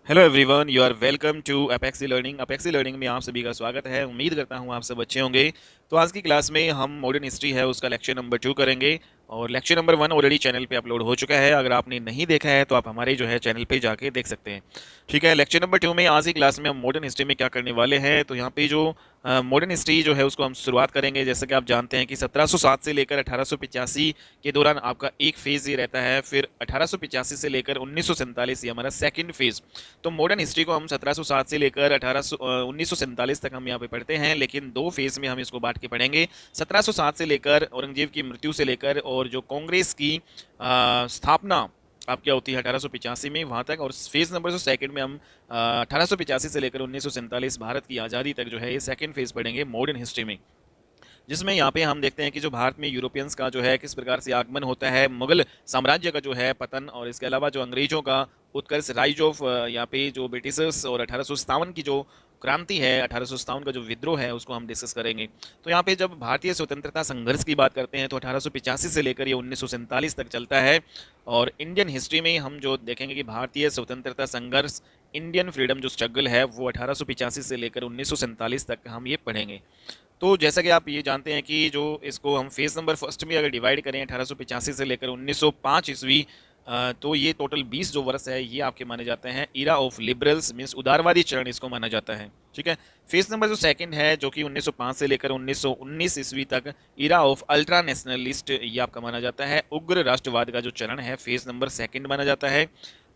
Hello everyone, you are welcome to Apexy learning. Apexy learning में आप सभी का स्वागत है। उम्मीद करता हूँ आप सब अच्छे होंगे। तो आज की क्लास में हम मॉडर्न हिस्ट्री है उसका लेक्चर नंबर 2 करेंगे और लेक्चर नंबर 1 ऑलरेडी चैनल पे अपलोड हो चुका है। अगर आपने नहीं देखा है तो आप हमारे जो है चैनल पे जाके देख सकते हैं। ठीक है, लेक्चर नंबर 2 में आज की क्लास में हम मॉडर्न हिस्ट्री में क्या करने वाले हैं। तो यहाँ पे जो मॉडर्न हिस्ट्री जो है उसको हम शुरुआत करेंगे। जैसे कि आप जानते हैं कि 1707 से लेकर 1885 के दौरान आपका एक फेज ये रहता है, फिर 1885 से लेकर 1947 ये हमारा सेकंड फेज। तो मॉडर्न हिस्ट्री को हम 1707 से लेकर 1947 तक हम यहाँ पे पढ़ते हैं, लेकिन दो फेज में हम इसको बांट के पढ़ेंगे। 1707 से लेकर औरंगजेब की मृत्यु से लेकर और जो कांग्रेस की स्थापना अब क्या होती है 1885 में वहां तक, और फेज नंबर जो सेकंड में हम 1885 से लेकर 1947 भारत की आज़ादी तक जो है ये सेकंड फेज पढ़ेंगे मॉडर्न हिस्ट्री में। जिसमें यहाँ पे हम देखते हैं कि जो भारत में यूरोपियंस का जो है किस प्रकार से आगमन होता है, मुगल साम्राज्य का जो है पतन, और इसके अलावा जो अंग्रेजों का उत्कर्ष, राइज ऑफ यहाँ पे जो ब्रिटिशर्स, और 1857 की जो क्रांति है, 1857 का जो विद्रोह है उसको हम डिस्कस करेंगे। तो यहाँ पे जब भारतीय स्वतंत्रता संघर्ष की बात करते हैं तो 1885 से लेकर ये 1947 तक चलता है। और इंडियन हिस्ट्री में हम जो देखेंगे कि भारतीय स्वतंत्रता संघर्ष, इंडियन फ्रीडम जो स्ट्रगल है वो 1885 से लेकर 1947 तक हम ये पढ़ेंगे। तो जैसा कि आप ये जानते हैं कि जो इसको हम फेज नंबर फर्स्ट में अगर डिवाइड करें 1885 से लेकर 1905 ईस्वी, तो ये टोटल 20 जो वर्ष है ये आपके माने जाते हैं इरा ऑफ लिबरल्स, मींस उदारवादी चरण इसको माना जाता है। ठीक है, फेज नंबर जो सेकंड है जो कि 1905 से लेकर 1919 ईस्वी तक इरा ऑफ अल्ट्रा नेशनलिस्ट ये आपका माना जाता है। उग्र राष्ट्रवाद का जो चरण है फेज नंबर सेकंड माना जाता है।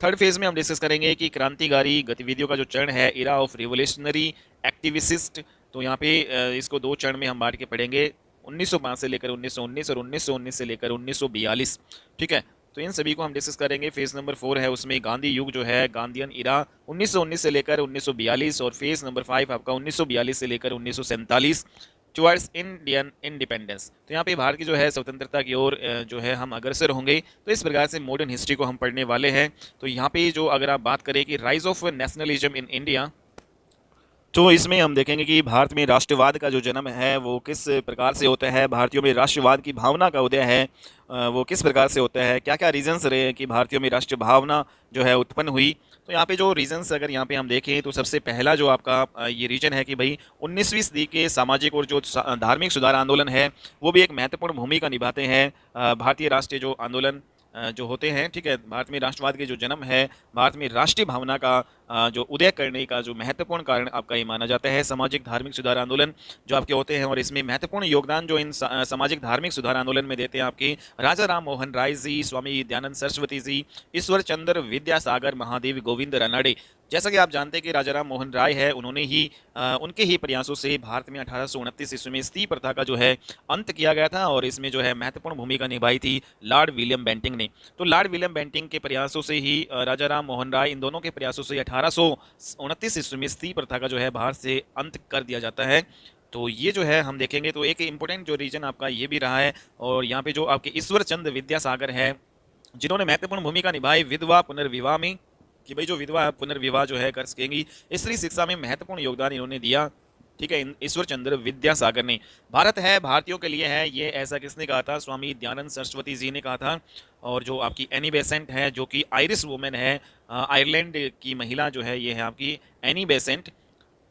थर्ड फेज में हम डिस्कस करेंगे कि क्रांतिकारी गतिविधियों का जो चरण है इरा ऑफ रिवोल्यूशनरी एक्टिविस्ट। तो यहाँ पे इसको दो चरण में हम बांट के पढ़ेंगे, 1905 से लेकर 1919 और 1919 से लेकर 1942। ठीक है, तो इन सभी को हम डिस्कस करेंगे। फेज नंबर 4 है उसमें गांधी युग जो है, गांधीयन इरा 1919 से लेकर 1942, और फेज नंबर 5 आपका 1942 से लेकर 1947 टुवर्ड्स इंडियन इंडिपेंडेंस। तो यहाँ पे भारत की जो है स्वतंत्रता की ओर जो है हम अग्रसर होंगे। तो इस प्रकार से मॉडर्न हिस्ट्री को हम पढ़ने वाले हैं। तो यहाँ पे जो अगर आप बात करें कि rise of nationalism in India, तो इसमें हम देखेंगे कि भारत में राष्ट्रवाद का जो जन्म है वो किस प्रकार से होता है, भारतीयों में राष्ट्रवाद की भावना का उदय है वो किस प्रकार से होता है, क्या क्या रीजंस रहे कि भारतीयों में राष्ट्र भावना जो है उत्पन्न हुई। तो यहाँ पे जो रीजंस अगर यहाँ पे हम देखें तो सबसे पहला जो आपका ये रीजन है कि भाई 19वीं सदी के सामाजिक और जो धार्मिक सुधार आंदोलन है वो भी एक महत्वपूर्ण भूमिका निभाते हैं। भारतीय राष्ट्रीय जो आंदोलन जो होते हैं, ठीक है, भारत में राष्ट्रवाद के जो जन्म है, भारत में राष्ट्रीय भावना का जो उदय करने का जो महत्वपूर्ण कारण आपका ये माना जाता है सामाजिक धार्मिक सुधार आंदोलन जो आपके होते हैं। और इसमें महत्वपूर्ण योगदान जो इन सामाजिक धार्मिक सुधार आंदोलन में देते हैं आपके राजा राम मोहन राय जी, स्वामी दयानंद सरस्वती जी, ईश्वर चंद्र विद्यासागर महादेव गोविंद रानडे। जैसा कि आप जानते हैं कि राजा राम मोहन राय है, उन्होंने ही उनके ही प्रयासों से भारत में 1829 ईस्वी में सती प्रथा का जो है अंत किया गया था, और इसमें जो है महत्वपूर्ण भूमिका निभाई थी लॉर्ड विलियम बेंटिंग ने। तो लॉर्ड विलियम बेंटिंग के प्रयासों से ही राजा राम मोहन राय, इन दोनों के प्रयासों से 1829 ईस्वी में सती प्रथा का जो है भारत से अंत कर दिया जाता है। तो ये जो है हम देखेंगे तो एक इंपॉर्टेंट जो रीजन आपका ये भी रहा है। और यहाँ पे जो आपके ईश्वर चंद्र विद्यासागर है जिन्होंने महत्वपूर्ण भूमिका निभाई विधवा पुनर्विवाह में, कि भाई जो विधवा पुनर्विवाह जो है कर सकेंगी, स्त्री शिक्षा में महत्वपूर्ण योगदान इन्होंने दिया। ठीक है, ईश्वर चंद्र विद्यासागर ने। भारत है भारतीयों के लिए है, ये ऐसा किसने कहा था, स्वामी दयानंद सरस्वती जी ने कहा था। और जो आपकी एनी बेसेंट है जो कि आयरिश वुमेन है, आयरलैंड की महिला जो है ये है आपकी एनी बेसेंट,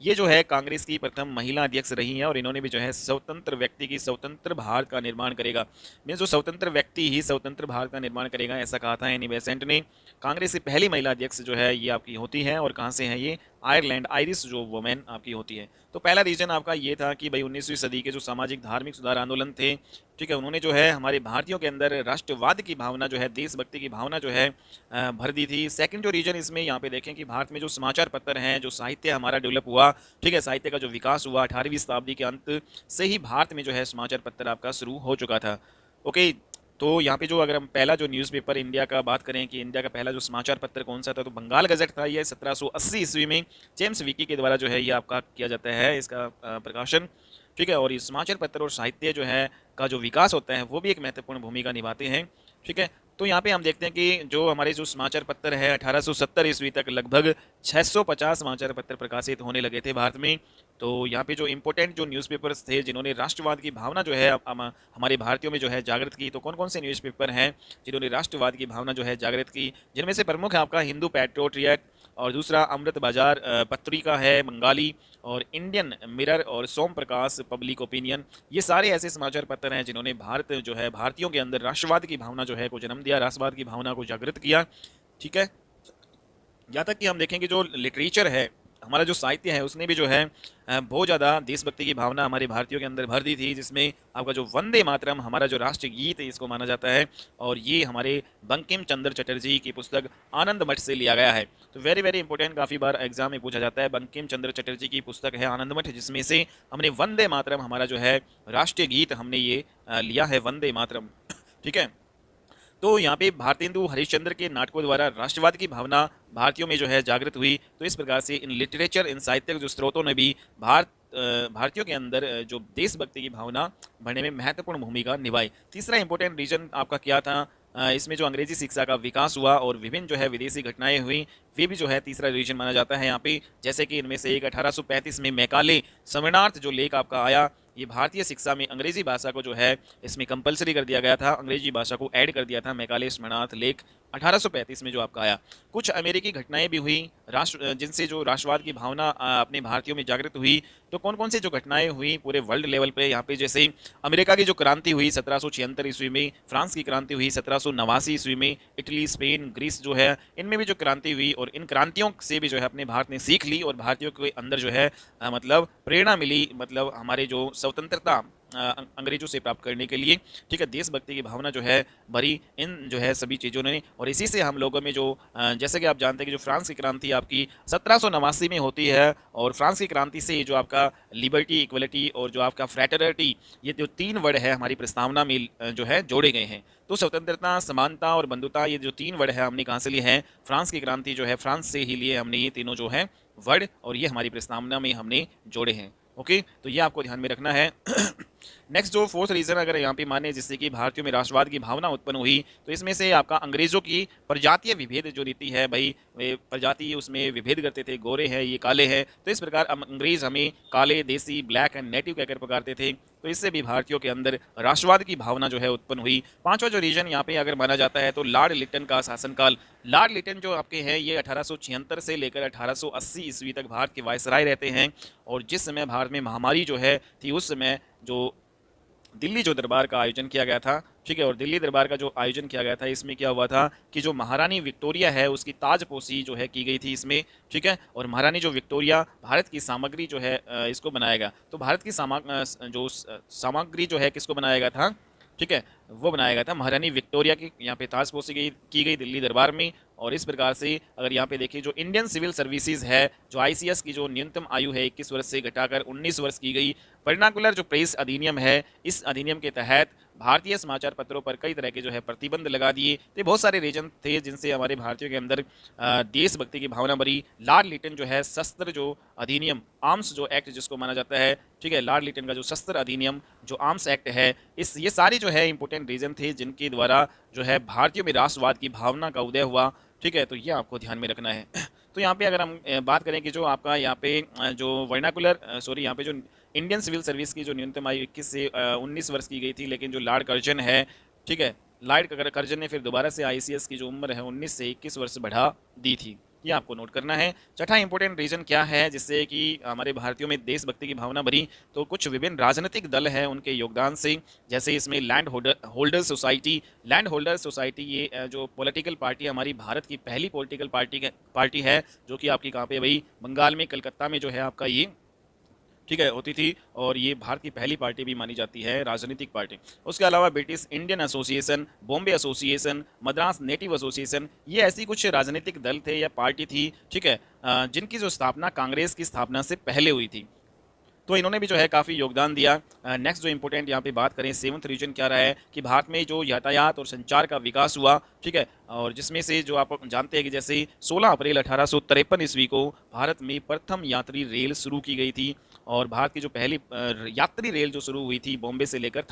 ये जो है कांग्रेस की प्रथम महिला अध्यक्ष रही हैं, और इन्होंने भी जो है स्वतंत्र व्यक्ति की स्वतंत्र भारत का निर्माण करेगा, मीन्स जो स्वतंत्र व्यक्ति ही स्वतंत्र भारत का निर्माण करेगा ऐसा कहा था एनी बेसेंट ने। कांग्रेस की पहली महिला अध्यक्ष जो है ये आपकी होती है, और कहाँ से है ये, आयरलैंड, आयरिश जो वुमेन आपकी होती है। तो पहला रीजन आपका ये था कि भाई 19वीं सदी के जो सामाजिक धार्मिक सुधार आंदोलन थे, ठीक है, उन्होंने जो है हमारे भारतीयों के अंदर राष्ट्रवाद की भावना जो है, देशभक्ति की भावना जो है भर दी थी। सेकंड जो रीजन इसमें यहाँ पे देखें कि भारत में जो समाचार पत्र हैं, जो साहित्य हमारा डेवलप हुआ, ठीक है, साहित्य का जो विकास हुआ 18वीं शताब्दी के अंत से ही भारत में जो है समाचार पत्र आपका शुरू हो चुका था। ओके, तो यहाँ पे जो अगर हम पहला जो न्यूज़पेपर इंडिया का बात करें कि इंडिया का पहला जो समाचार पत्र कौन सा था, तो बंगाल गजट था। ये 1780 ईस्वी में जेम्स विकी के द्वारा जो है ये आपका किया जाता है इसका प्रकाशन। ठीक है, और ये समाचार पत्र और साहित्य जो है का जो विकास होता है वो भी एक महत्वपूर्ण भूमिका निभाते हैं। ठीक है, तो यहाँ पे हम देखते हैं कि जो हमारे जो समाचार पत्र है 1870 ईस्वी तक लगभग 650 समाचार पत्र प्रकाशित होने लगे थे भारत में। तो यहाँ पे जो इम्पोर्टेंट जो न्यूज़पेपर्स थे जिन्होंने राष्ट्रवाद की भावना जो है हमारे भारतीयों में जो है जागृत की, तो कौन कौन से न्यूज़पेपर हैं जिन्होंने राष्ट्रवाद की भावना जो है जागृत की, जिनमें से प्रमुख है आपका हिंदू पैट्रियट, और दूसरा अमृत बाजार पत्रिका है बंगाली, और इंडियन मिरर और सोम प्रकाश पब्लिक ओपिनियन। ये सारे ऐसे समाचार पत्र हैं जिन्होंने भारत जो है भारतीयों के अंदर राष्ट्रवाद की भावना जो है को जन्म दिया, राष्ट्रवाद की भावना को जागृत किया। ठीक है, यहाँ तक कि हम देखें कि जो लिटरेचर है, हमारा जो साहित्य है, उसने भी जो है बहुत ज़्यादा देशभक्ति की भावना हमारे भारतीयों के अंदर भर दी थी, जिसमें आपका जो वंदे मातरम हमारा जो राष्ट्रीय गीत है इसको माना जाता है, और ये हमारे बंकिम चंद्र चटर्जी की पुस्तक आनंद मठ से लिया गया है। तो वेरी वेरी इंपॉर्टेंट, काफ़ी बार एग्जाम में पूछा जाता है। बंकिम चंद्र चटर्जी की पुस्तक है आनंद मठ, जिसमें से हमने वंदे मातरम हमारा जो है राष्ट्रीय गीत हमने ये लिया है, वंदे मातरम। ठीक है, तो यहाँ पे भारतेंदु हरिश्चंद्र के नाटकों द्वारा राष्ट्रवाद की भावना भारतीयों में जो है जागृत हुई। तो इस प्रकार से इन लिटरेचर, इन साहित्यिक जो स्रोतों ने भी भारतीयों के अंदर जो देशभक्ति की भावना बढ़ने में महत्वपूर्ण भूमिका निभाई। तीसरा इंपॉर्टेंट रीजन आपका क्या था, इसमें जो अंग्रेजी शिक्षा का विकास हुआ और विभिन्न जो है विदेशी घटनाएं हुई, वे भी जो है तीसरा रीजन माना जाता है यहाँ पे। जैसे कि इनमें से एक 1835 में मैकाले स्मरणार्थ जो लेख आपका आया, ये भारतीय शिक्षा में अंग्रेजी भाषा को जो है इसमें कंपलसरी कर दिया गया था, अंग्रेजी भाषा को ऐड कर दिया था। मैकाले स्मरणार्थ लेख 1835 में जो आपका आया। कुछ अमेरिकी घटनाएं भी हुई जिनसे जो राष्ट्रवाद की भावना अपने भारतीयों में जागृत हुई। तो कौन कौन सी जो घटनाएं हुई पूरे वर्ल्ड लेवल पे, यहाँ पे जैसे अमेरिका की जो क्रांति हुई 1776 ईस्वी में, फ्रांस की क्रांति हुई 1789 ईस्वी में, इटली, स्पेन, ग्रीस जो है इनमें भी जो क्रांति हुई, और इन क्रांतियों से भी जो है अपने भारत ने सीख ली और भारतीयों के अंदर जो है मतलब प्रेरणा मिली, मतलब हमारे जो स्वतंत्रता अंग्रेजों से प्राप्त करने के लिए। ठीक है, देशभक्ति की भावना जो है भरी इन जो है सभी चीज़ों ने, और इसी से हम लोगों में जो जैसे कि आप जानते हैं कि जो फ्रांस की क्रांति आपकी 1789 में होती है, और फ्रांस की क्रांति से जो आपका लिबर्टी, इक्वलिटी और जो आपका फ्रैटर्निटी, ये जो तीन वर्ड है हमारी प्रस्तावना में जो है जोड़े गए हैं। तो स्वतंत्रता, समानता और बंधुता, ये जो तीन वर्ड है हमने कहाँ से लिए हैं, फ्रांस की क्रांति जो है फ्रांस से ही लिए हमने ये तीनों जो है वर्ड, और ये हमारी प्रस्तावना में हमने जोड़े हैं। ओके, तो ये आपको ध्यान में रखना है। नेक्स्ट जो फोर्थ रीजन अगर यहाँ पे माने जिससे कि भारतीयों में राष्ट्रवाद की भावना उत्पन्न हुई, तो इसमें से आपका अंग्रेजों की प्रजातीय विभेद जो नीति है, भाई वे प्रजाति उसमें विभेद करते थे, गोरे हैं, ये काले हैं, तो इस प्रकार अंग्रेज हमें काले, देसी, ब्लैक एंड नेटिव कहकर पुकारते थे। तो इससे भी भारतीयों के अंदर राष्ट्रवाद की भावना जो है उत्पन्न हुई। पांचवा जो रीजन यहाँ पे अगर माना जाता है तो लॉर्ड लिटन का शासनकाल। लॉर्ड लिटन जो आपके हैं ये 1876 से लेकर 1880 ईस्वी तक भारत के वायसराय रहते हैं, और जिस समय भारत में महामारी जो है थी, उस समय जो दिल्ली जो दरबार का आयोजन किया गया था, ठीक है, और दिल्ली दरबार का जो आयोजन किया गया था इसमें क्या हुआ था कि जो महारानी विक्टोरिया है उसकी ताजपोशी जो है की गई थी इसमें। ठीक है, और महारानी जो विक्टोरिया भारत की सामग्री जो है इसको बनाएगा, तो भारत की जो सामग्री जो है किसको बनाया गया था, ठीक है, वो बनाया गया था महारानी विक्टोरिया की यहाँ पे ताजपोशी की गई दिल्ली दरबार में। और इस प्रकार से अगर यहाँ पे देखिए जो इंडियन सिविल सर्विसेज है, जो आईसीएस की जो न्यूनतम आयु है 21 वर्ष से घटाकर 19 वर्ष की गई। वर्नाकुलर जो प्रेस अधिनियम है, इस अधिनियम के तहत भारतीय समाचार पत्रों पर कई तरह के जो है प्रतिबंध लगा दिए। तो बहुत सारे रीजन थे जिनसे हमारे भारतीयों के अंदर देशभक्ति की भावना भरी। लॉर्ड लिटन जो है शस्त्र जो अधिनियम, आर्म्स जो एक्ट जिसको माना जाता है, ठीक है, लॉर्ड लिटन का जो शस्त्र अधिनियम जो आर्म्स एक्ट है, ये सारे जो है इंपॉर्टेंट रीजन थे जिनके द्वारा जो है भारतीयों में राष्ट्रवाद की भावना का उदय हुआ। ठीक है, तो ये आपको ध्यान में रखना है। तो यहाँ पे अगर हम बात करें कि जो आपका यहाँ पे जो वर्नाकुलर यहाँ पे जो इंडियन सिविल सर्विस की जो न्यूनतम आयु 21 से 19 वर्ष की गई थी, लेकिन जो लॉर्ड कर्जन है, ठीक है, लॉर्ड कर्जन ने फिर दोबारा से आईसीएस की जो उम्र है 19 से 21 वर्ष बढ़ा दी थी। ये आपको नोट करना है। छठा इंपॉर्टेंट रीजन क्या है जिससे कि हमारे भारतीयों में देशभक्ति की भावना भरी, तो कुछ विभिन्न राजनीतिक दल हैं उनके योगदान से। जैसे इसमें लैंड होल्डर सोसाइटी ये जो पॉलिटिकल पार्टी हमारी भारत की पहली पॉलिटिकल पार्टी है, जो कि आपकी कहाँ पे भाई बंगाल में कलकत्ता में जो है आपका ये, ठीक है, होती थी, और ये भारत की पहली पार्टी भी मानी जाती है, राजनीतिक पार्टी। उसके अलावा British Indian association, Bombay association, Madras native association, ये ऐसी कुछ राजनीतिक दल थे या पार्टी थी, ठीक है, जिनकी जो स्थापना कांग्रेस की स्थापना से पहले हुई थी। तो इन्होंने भी जो है काफ़ी योगदान दिया। नेक्स्ट जो इंपॉर्टेंट यहाँ पे बात करें, सेवंथ रीजन क्या रहा है कि भारत में जो यातायात और संचार का विकास हुआ, ठीक है, और जिसमें से जो आप जानते हैं कि जैसे 16 अप्रैल 1853 ईस्वी को भारत में प्रथम यात्री रेल शुरू की गई थी, और भारत की जो पहली यात्री रेल जो शुरू हुई थी बॉम्बे से लेकर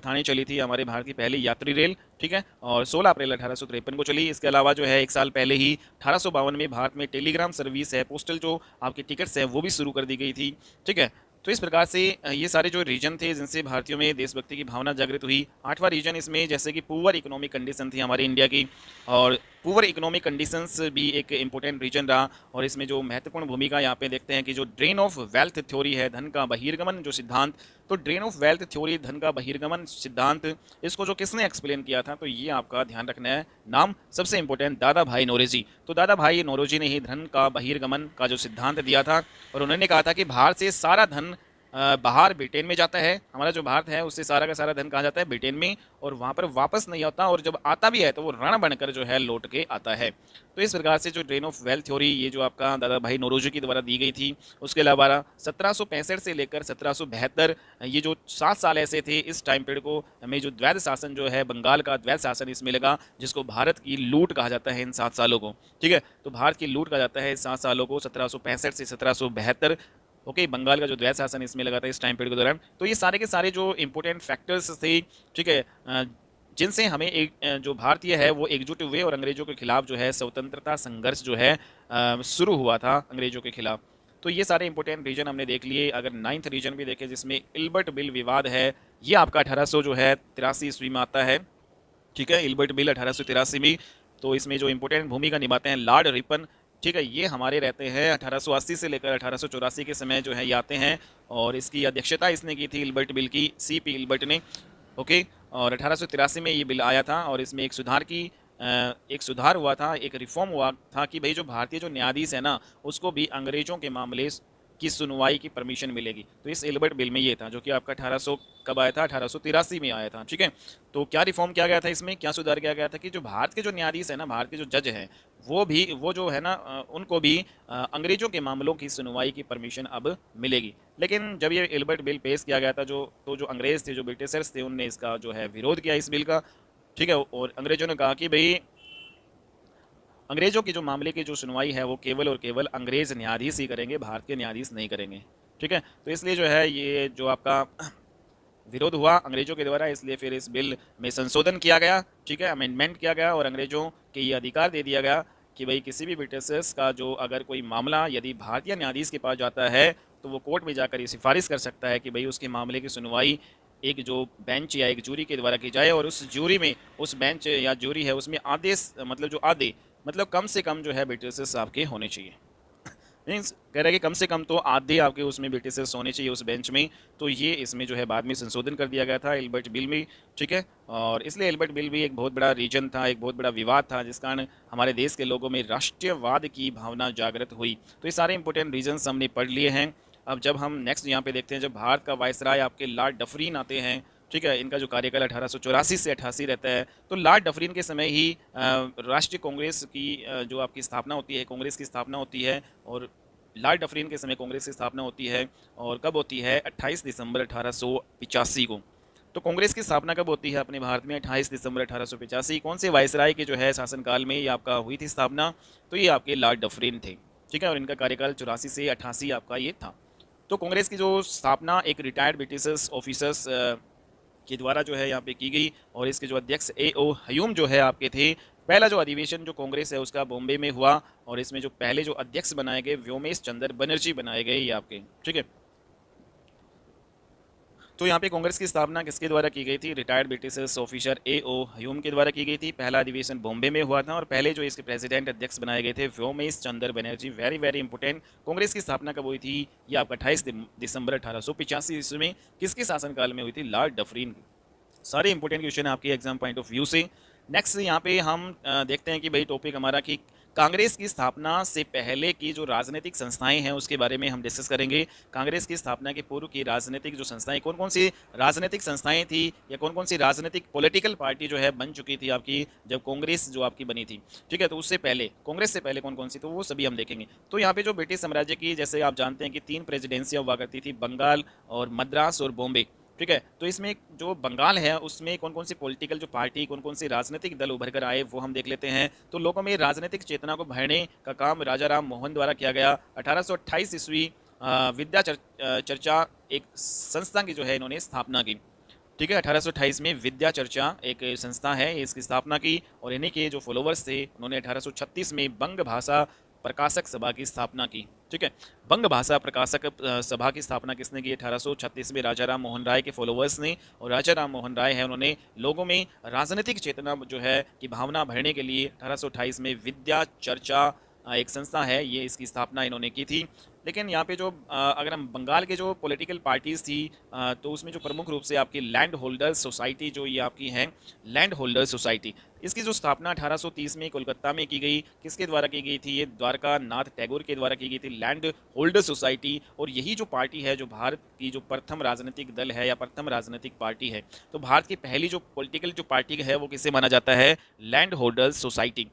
थाने चली थी हमारे भारत की पहली यात्री रेल, ठीक है, और 16 अप्रैल 1853 को चली। इसके अलावा जो है एक साल पहले ही 1852 में भारत में टेलीग्राम सर्विस है, पोस्टल जो आपके टिकट्स हैं वो भी शुरू कर दी गई थी। ठीक है, तो इस प्रकार से ये सारे जो रीजन थे जिनसे भारतीयों में देशभक्ति की भावना जागृत हुई। आठवां रीजन इसमें जैसे कि पुअर इकोनॉमिक कंडीशन थी हमारी इंडिया की, और पुअर इकोनॉमिक कंडीशंस भी एक इंपॉर्टेंट रीजन रहा, और इसमें जो महत्वपूर्ण भूमिका यहाँ पे देखते हैं कि जो ड्रेन ऑफ वेल्थ थ्योरी है, धन का बहिर्गमन जो सिद्धांत, तो ड्रेन ऑफ वेल्थ थ्योरी, धन का बहिर्गमन सिद्धांत, इसको जो किसने एक्सप्लेन किया था, तो ये आपका ध्यान रखना है, नाम सबसे इंपॉर्टेंट, दादा भाई नौरोजी। तो दादा भाई नौरोजी ने ही धन का बहिर्गमन का जो सिद्धांत दिया था, और उन्होंने कहा था कि बाहर से सारा धन बाहर ब्रिटेन में जाता है, हमारा जो भारत है उससे सारा का सारा धन कहाँ जाता है, ब्रिटेन में, और वहाँ पर वापस नहीं आता, और जब आता भी है तो वो ऋण बनकर जो है लौट के आता है। तो इस प्रकार से जो ड्रेन ऑफ वेल्थ थ्योरी, ये जो आपका दादा भाई नौरोजी के द्वारा दी गई थी। उसके अलावा 1765 से लेकर 1772, ये जो 7 साल ऐसे थे, इस टाइम पीरियड को हमें जो द्वैध शासन जो है, बंगाल का द्वैध शासन इसमें लगा, जिसको भारत की लूट कहा जाता है इन 7 सालों को। ठीक है, तो भारत की लूट कहा जाता है इस 7 सालों को, 1765 से 1772। ओके, बंगाल का जो द्वैध शासन इसमें लगा था इस टाइम पीरियड के दौरान। तो ये सारे के सारे जो इंपॉर्टेंट फैक्टर्स थे, ठीक है, जिनसे हमें एक जो भारतीय है वो एकजुट हुए, और अंग्रेजों के खिलाफ जो है स्वतंत्रता संघर्ष जो है शुरू हुआ था अंग्रेजों के खिलाफ। तो ये सारे इंपॉर्टेंट रीजन हमने देख लिए। अगर 9th रीजन भी देखें, जिसमें इल्बर्ट बिल विवाद है, ये आपका 1800 जो है 83 ईस्वी में आता है। ठीक है, इल्बर्ट बिल 1883 में। तो इसमें जो इंपॉर्टेंट भूमिका निभाते हैं लॉर्ड रिपन, ठीक है, ये हमारे रहते हैं 1880 से लेकर 1884 के समय जो है ये आते हैं, और इसकी अध्यक्षता इसने की थी इल्बर्ट बिल की, CP इल्बर्ट ने। ओके, और 1883 में ये बिल आया था, और इसमें एक सुधार हुआ था, एक रिफॉर्म हुआ था कि भाई जो भारतीय जो न्यायाधीश है ना, उसको भी अंग्रेजों के मामले की सुनवाई की परमिशन मिलेगी। तो इस इल्बर्ट बिल में ये था, जो कि आपका 1800 कब आया था, 1883 में आया था। ठीक है, तो क्या रिफॉर्म किया गया था, इसमें क्या सुधार किया गया था कि जो भारत के जो न्यायाधीश है ना, भारत के जो जज हैं, वो जो है ना, उनको भी अंग्रेजों के मामलों की सुनवाई की परमिशन अब मिलेगी। लेकिन जब ये इल्बर्ट बिल पेश किया गया था, जो अंग्रेज थे, जो ब्रिटिशर्स थे, उनने इसका जो है विरोध किया इस बिल का। ठीक है, और अंग्रेजों ने कहा कि भाई अंग्रेजों की जो मामले की जो सुनवाई है वो केवल और केवल अंग्रेज न्यायाधीश ही करेंगे, भारत के न्यायाधीश नहीं करेंगे। ठीक है, तो इसलिए जो है ये जो आपका विरोध हुआ अंग्रेजों के द्वारा, इसलिए फिर इस बिल में संशोधन किया गया। ठीक है, अमेंडमेंट किया गया, और अंग्रेजों के ये अधिकार दे दिया गया कि भाई किसी भी ब्रिटिशर्स का जो अगर कोई मामला यदि भारतीय न्यायाधीश के पास जाता है, तो वो कोर्ट में जाकर ये सिफारिश कर सकता है कि भाई उसके मामले की सुनवाई एक जो बेंच या एक जूरी के द्वारा की जाए, और उस जूरी में, उस बेंच या जूरी है उसमें आदेश, मतलब जो आधे, मतलब कम से कम जो है ब्रिटिशर्स आपके होने चाहिए। मीन्स कह रहा है कि कम से कम तो आधे आपके उसमें ब्रिटिशर्स होने चाहिए उस बेंच में। तो ये इसमें जो है बाद में संशोधन कर दिया गया था इल्बर्ट बिल में। ठीक है, और इसलिए इल्बर्ट बिल भी एक बहुत बड़ा रीजन था, एक बहुत बड़ा विवाद था, जिस कारण हमारे देश के लोगों में राष्ट्रीयवाद की भावना जागृत हुई। तो ये सारे इंपॉर्टेंट रीजन्स हमने पढ़ लिए हैं। अब जब हम नेक्स्ट यहाँ पे देखते हैं, जब भारत का वायसराय आपके लॉर्ड डफरीन आते हैं, ठीक है, इनका जो कार्यकाल 1884 से 88 रहता है, तो लॉर्ड डफरीन के समय ही राष्ट्रीय कांग्रेस की जो आपकी स्थापना होती है, कांग्रेस की स्थापना होती है, और लॉर्ड डफरीन के समय कांग्रेस की स्थापना होती है। और कब होती है, 28 दिसंबर 1885 को। तो कांग्रेस की स्थापना कब होती है अपने भारत में, 28 दिसंबर 1885। कौन से वायसराय के जो है शासनकाल में ये आपका हुई थी स्थापना, तो ये आपके लॉर्ड डफरीन थे। ठीक है, और इनका कार्यकाल 84 से 88 आपका ये था। तो कांग्रेस की जो स्थापना एक रिटायर्ड ब्रिटिश ऑफिसर्स के द्वारा जो है यहाँ पे की गई, और इसके जो अध्यक्ष A.O. हयूम जो है आपके थे। पहला जो अधिवेशन जो कांग्रेस है उसका बॉम्बे में हुआ, और इसमें जो पहले जो अध्यक्ष बनाए गए व्योमेश चंद्र बनर्जी बनाए गए ये आपके। ठीक है, तो यहाँ पे कांग्रेस की स्थापना किसके द्वारा की गई थी, रिटायर्ड ब्रिटिश ऑफिसर A.O. हयूम के द्वारा की गई थी। पहला अधिवेशन बॉम्बे में हुआ था, और पहले जो इसके प्रेसिडेंट अध्यक्ष बनाए गए थे Womesh Chandra Banerjee. Very very important. Congress की स्थापना कब हुई थी, ये आपका 28 दिसंबर 1885 ईस्वी में। किसके शासनकाल में हुई थी, लॉर्ड डफरीन की। सारे इंपॉर्टेंट क्वेश्चन है आपके एग्जाम पॉइंट ऑफ व्यू से। नेक्स्ट यहाँ पे हम देखते हैं कि भाई टॉपिक हमारा कि कांग्रेस की स्थापना से पहले की जो राजनीतिक संस्थाएं हैं उसके बारे में हम डिस्कस करेंगे। कांग्रेस की स्थापना के पूर्व की राजनीतिक जो संस्थाएं, कौन कौन सी राजनीतिक संस्थाएं थी, या कौन कौन सी राजनीतिक पॉलिटिकल पार्टी जो है बन चुकी थी आपकी जब कांग्रेस जो आपकी बनी थी। ठीक है, तो उससे पहले, कांग्रेस से पहले कौन कौन सी, तो वो सभी हम देखेंगे। तो यहाँ पे जो ब्रिटिश साम्राज्य की, जैसे आप जानते हैं कि 3 प्रेसिडेंसियाँ हुआ करती थी, बंगाल और मद्रास और बॉम्बे। ठीक है, तो इसमें जो बंगाल है उसमें कौन कौन सी पॉलिटिकल जो पार्टी, कौन कौन सी राजनीतिक दल उभर कर आए वो हम देख लेते हैं। तो लोगों में राजनीतिक चेतना को भरने का काम राजा राम मोहन द्वारा किया गया। 1828 ईस्वी विद्या चर्चा एक संस्था की जो है इन्होंने स्थापना की। ठीक है, 1828 में विद्या चर्चा एक संस्था है, इसकी स्थापना की, और इन्हीं के जो फॉलोवर्स थे उन्होंने 1836 में बंग भाषा प्रकाशक सभा की स्थापना की। ठीक है। बंग भाषा प्रकाशक सभा की स्थापना किसने की? 1836 में राजा राम मोहन राय के फॉलोअर्स ने। और राजा राम मोहन राय है, उन्होंने लोगों में राजनीतिक चेतना जो है की भावना भरने के लिए 1828 में विद्या चर्चा एक संस्था है, ये इसकी स्थापना इन्होंने की थी। लेकिन यहाँ पे जो अगर हम बंगाल के जो पॉलिटिकल पार्टीज़ थी तो उसमें जो प्रमुख रूप से आपकी लैंड होल्डर्स सोसाइटी जो ये आपकी है, लैंड होल्डर्स सोसाइटी, इसकी जो स्थापना 1830 में कोलकाता में की गई, किसके द्वारा की गई थी? ये द्वारका नाथ टैगोर के द्वारा की गई थी, लैंड होल्डर सोसाइटी। और यही जो पार्टी है, जो भारत की जो प्रथम राजनीतिक दल है या प्रथम राजनीतिक पार्टी है, तो भारत की पहली जो पॉलिटिकल जो पार्टी है वो किसे माना जाता है? Land holders society.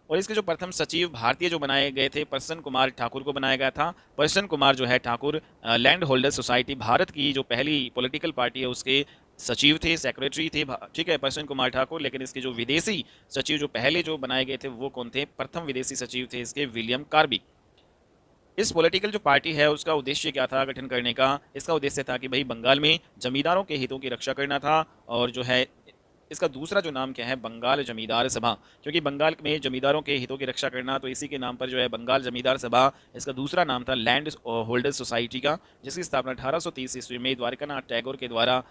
और इसके जो प्रथम सचिव भारतीय जो बनाए गए थे, प्रसन्न कुमार ठाकुर को बनाया गया था। प्रसन्न कुमार जो है Thakur land holder society Bharat की जो पहली पॉलिटिकल पार्टी है उसके सचिव थे, सेक्रेटरी थे, ठीक है, प्रसन्न कुमार ठाकुर। लेकिन इसके जो विदेशी सचिव जो पहले जो बनाए गए थे वो कौन थे? प्रथम विदेशी सचिव थे इसके विलियम कार्बी। इस पॉलिटिकल जो पार्टी है उसका उद्देश्य क्या था गठन करने का? इसका उद्देश्य था कि भाई बंगाल में जमींदारों के हितों की रक्षा करना था। और जो है इसका दूसरा जो नाम क्या है? बंगाल जमींदार सभा। क्योंकि बंगाल में जमींदारों के हितों की रक्षा करना, तो इसी के नाम पर जो है बंगाल जमींदार सभा, इसका दूसरा नाम था लैंड होल्डर सोसाइटी का, जिसकी स्थापना 1830 ईस्वी में द्वारकानाथ टैगोर के द्वारा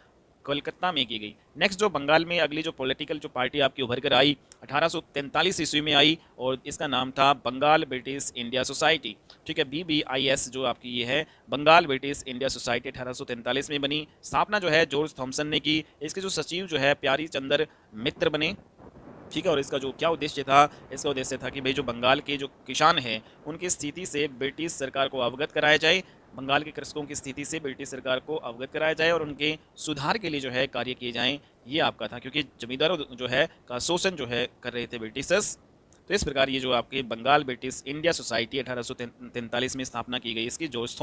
कोलकाता में की गई। नेक्स्ट जो बंगाल में अगली जो पॉलिटिकल जो पार्टी आपकी उभर कर आई 1843 ईस्वी में आई, और इसका नाम था बंगाल ब्रिटिश इंडिया सोसाइटी। ठीक है, BBIS जो आपकी ये है बंगाल ब्रिटिश इंडिया सोसाइटी 1843 में बनी। स्थापना जो है जॉर्ज थॉमसन ने की। इसके जो सचिव जो है प्यारी चंद्र मित्र बने। ठीक है, और इसका जो क्या उद्देश्य था? इसका उद्देश्य था कि भाई जो बंगाल के जो किसान हैं उनकी स्थिति से ब्रिटिश सरकार को अवगत कराया जाए, बंगाल के कृषकों की स्थिति से ब्रिटिश सरकार को अवगत कराया जाए और उनके सुधार के लिए जो है कार्य किए जाएं, ये आपका था। क्योंकि जमींदारों जो है का शोषण जो है कर रहे थे ब्रिटिशर्स। तो इस प्रकार ये जो आपके बंगाल ब्रिटिश इंडिया सोसाइटी 1843 में स्थापना की गई इसकी जॉर्ज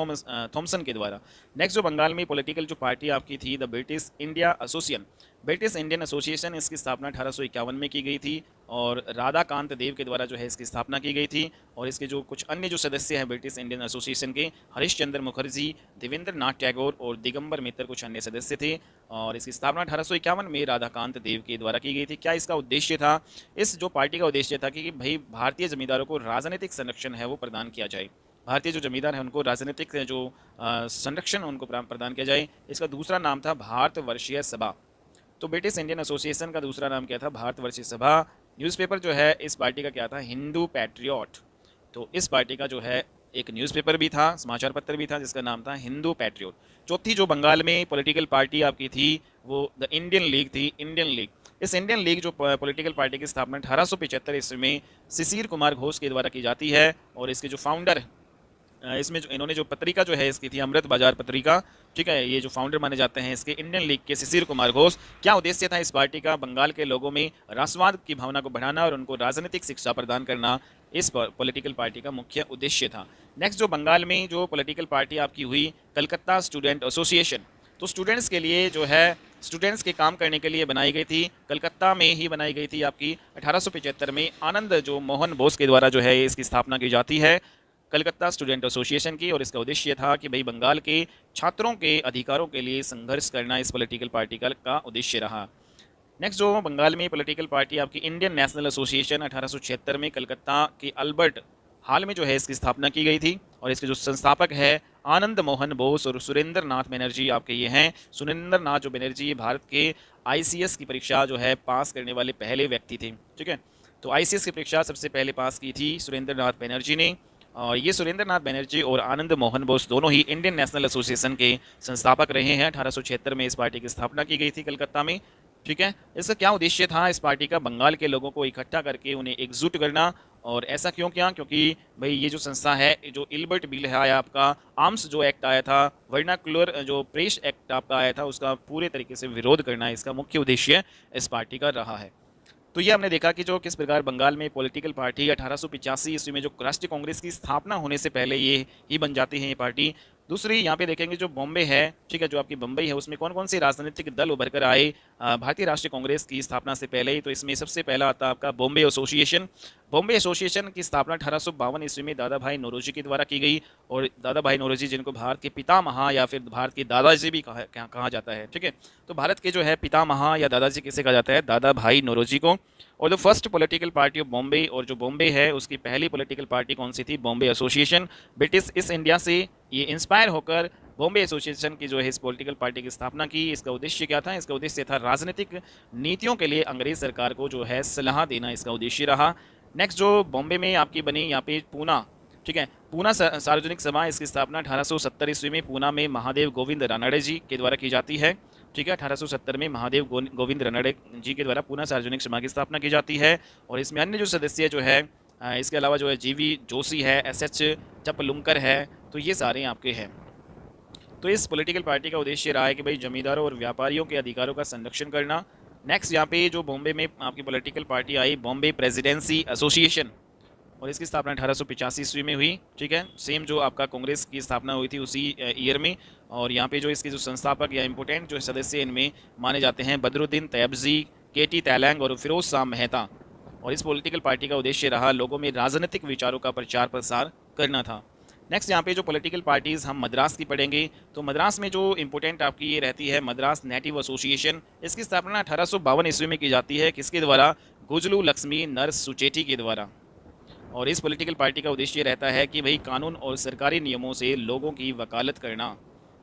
थॉमसन के द्वारा। नेक्स्ट जो बंगाल में पॉलिटिकल जो पार्टी आपकी थी the British India association, British Indian association, इसकी स्थापना 1851 में की गई थी और राधाकांत देव के द्वारा जो है इसकी स्थापना की गई थी। और इसके जो कुछ अन्य जो सदस्य हैं ब्रिटिश इंडियन एसोसिएशन के, हरीश चंद्र मुखर्जी, देवेंद्र नाथ टैगोर और दिगंबर मित्र कुछ अन्य सदस्य थे। और इसकी स्थापना 1851 में राधाकांत देव के द्वारा की गई थी। क्या इसका उद्देश्य था? इस जो पार्टी का उद्देश्य था कि भाई भारतीय जमींदारों को राजनीतिक संरक्षण है वो प्रदान किया जाए, भारतीय जो जमींदार हैं उनको राजनीतिक जो संरक्षण उनको प्रदान किया जाए। इसका दूसरा नाम था भारतवर्षीय सभा। तो ब्रिटिश इंडियन एसोसिएशन का दूसरा नाम क्या था? भारतवर्षीय सभा। न्यूज़पेपर जो है इस पार्टी का क्या था? हिंदू पैट्रियट। तो इस पार्टी का जो है एक न्यूज़पेपर भी था, समाचार पत्र भी था, जिसका नाम था हिंदू पैट्रियट। चौथी जो बंगाल में पॉलिटिकल पार्टी आपकी थी वो द इंडियन लीग थी, इंडियन लीग। इस इंडियन लीग जो पॉलिटिकल पार्टी की स्थापना 1875 ईस्वी में शिशिर कुमार घोष के द्वारा की जाती है। और इसके जो फाउंडर, इसमें जो इन्होंने जो पत्रिका जो है इसकी थी अमृत बाजार पत्रिका। ठीक है, ये जो फाउंडर माने जाते हैं इसके इंडियन लीग के शिशिर कुमार घोष। क्या उद्देश्य था इस पार्टी का? बंगाल के लोगों में राष्ट्रवाद की भावना को बढ़ाना और उनको राजनीतिक शिक्षा प्रदान करना इस पॉलिटिकल पार्टी का मुख्य उद्देश्य था। नेक्स्ट जो बंगाल में जो पॉलिटिकल पार्टी आपकी हुई कलकत्ता स्टूडेंट एसोसिएशन। तो स्टूडेंट्स के लिए जो है स्टूडेंट्स के काम करने के लिए बनाई गई थी, कलकत्ता में ही बनाई गई थी आपकी 1875 में आनंद जो मोहन बोस के द्वारा जो है इसकी स्थापना की जाती है कलकत्ता स्टूडेंट एसोसिएशन की। और इसका उद्देश्य था कि भाई बंगाल के छात्रों के अधिकारों के लिए संघर्ष करना इस पॉलिटिकल पार्टी का उद्देश्य रहा। नेक्स्ट जो बंगाल में पॉलिटिकल पार्टी आपकी इंडियन नेशनल एसोसिएशन 1876 में कलकत्ता के अल्बर्ट हाल में जो है इसकी स्थापना की गई थी। और इसके जो संस्थापक है आनंद मोहन बोस और सुरेंद्र नाथ बनर्जी आपके ये हैं। सुरेंद्र नाथ जो बनर्जी ये भारत के ICS की परीक्षा जो है पास करने वाले पहले व्यक्ति थे। ठीक है, तो ICS की परीक्षा सबसे पहले पास की थी सुरेंद्र नाथ बनर्जी ने। और ये सुरेंद्र नाथ बनर्जी और आनंद मोहन बोस दोनों ही इंडियन नेशनल एसोसिएशन के संस्थापक रहे हैं। 1876 में इस पार्टी की स्थापना की गई थी कलकत्ता में। ठीक है, इसका क्या उद्देश्य था इस पार्टी का? बंगाल के लोगों को इकट्ठा करके उन्हें एकजुट करना। और ऐसा क्यों किया? क्योंकि भाई ये जो संस्था है, जो इल्बर्ट बिल है आपका, आर्म्स जो एक्ट आया था, वर्नाकुलर जो प्रेस एक्ट आपका आया था, उसका पूरे तरीके से विरोध करना इसका मुख्य उद्देश्य इस पार्टी का रहा है। तो ये हमने देखा कि जो किस प्रकार बंगाल में पॉलिटिकल पार्टी 1885 ईस्वी में जो राष्ट्रीय कांग्रेस की स्थापना होने से पहले ये ही बन जाती है ये पार्टी। दूसरी यहाँ पे देखेंगे जो बॉम्बे है, ठीक है, जो आपकी बम्बई है, उसमें कौन कौन से राजनीतिक दल उभर कर आए भारतीय राष्ट्रीय कांग्रेस की स्थापना से पहले ही। तो इसमें सबसे पहला आता है आपका बॉम्बे एसोसिएशन। बॉम्बे एसोसिएशन की स्थापना 1852 ईस्वी में दादा भाई नौरोजी के द्वारा की गई। और दादा भाई नौरोजी जिनको भारत के पितामह या फिर भारत के दादाजी भी कहा जाता है, ठीक है। तो भारत के जो है पितामह या दादाजी किसे कहा जाता है, दादा भाई नौरोजी को। और the first political party of Bombay, और जो बॉम्बे है उसकी पहली पॉलिटिकल पार्टी कौन सी थी, Bombay association. British east India से ये इंस्पायर होकर बॉम्बे एसोसिएशन की जो है इस पॉलिटिकल पार्टी की स्थापना की। इसका उद्देश्य क्या था, इसका उद्देश्य था राजनीतिक नीतियों के लिए अंग्रेज सरकार को जो है सलाह देना, इसका उद्देश्य रहा। नेक्स्ट जो बॉम्बे में आपकी बनी यहाँ पे पूना, ठीक है, पूना सार्वजनिक सभा, इसकी स्थापना 1870 ईस्वी में पूना में महादेव गोविंद रानड़े जी के द्वारा की जाती है, ठीक है। 1870 में महादेव गोविंद रानड़े जी के द्वारा पूना सार्वजनिक सभा की स्थापना की जाती है। और इसमें अन्य जो सदस्य जो है इसके अलावा जो है जीवी जोशी है, एसएच चपलुंकर है, तो ये सारे आपके हैं। तो इस पॉलिटिकल पार्टी का उद्देश्य रहा है कि भाई जमींदारों और व्यापारियों के अधिकारों का संरक्षण करना। नेक्स्ट यहाँ पे जो बॉम्बे में आपकी पॉलिटिकल पार्टी आई, बॉम्बे प्रेसिडेंसी एसोसिएशन, और इसकी स्थापना 1885 ईस्वी में हुई, ठीक है। सेम जो आपका कांग्रेस की स्थापना हुई थी उसी ईयर में। और यहाँ पे जो इसके जो संस्थापक या इंपोर्टेंट जो सदस्य इनमें माने जाते हैं बदरुद्दीन तैयबजी, केटी तैलंग और फिरोज शाह मेहता। और इस पॉलिटिकल पार्टी का उद्देश्य रहा लोगों में राजनीतिक विचारों का प्रचार प्रसार करना था। नेक्स्ट यहाँ पे जो पॉलिटिकल पार्टीज़ हम मद्रास की पढ़ेंगे, तो मद्रास में जो इंपोर्टेंट आपकी ये रहती है मद्रास नेटिव एसोसिएशन। इसकी स्थापना 1852 ईस्वी में की जाती है, किसके द्वारा, गुजलू लक्ष्मी नरस सुचेटी के द्वारा। और इस पॉलिटिकल पार्टी का उद्देश्य रहता है कि भाई कानून और सरकारी नियमों से लोगों की वकालत करना,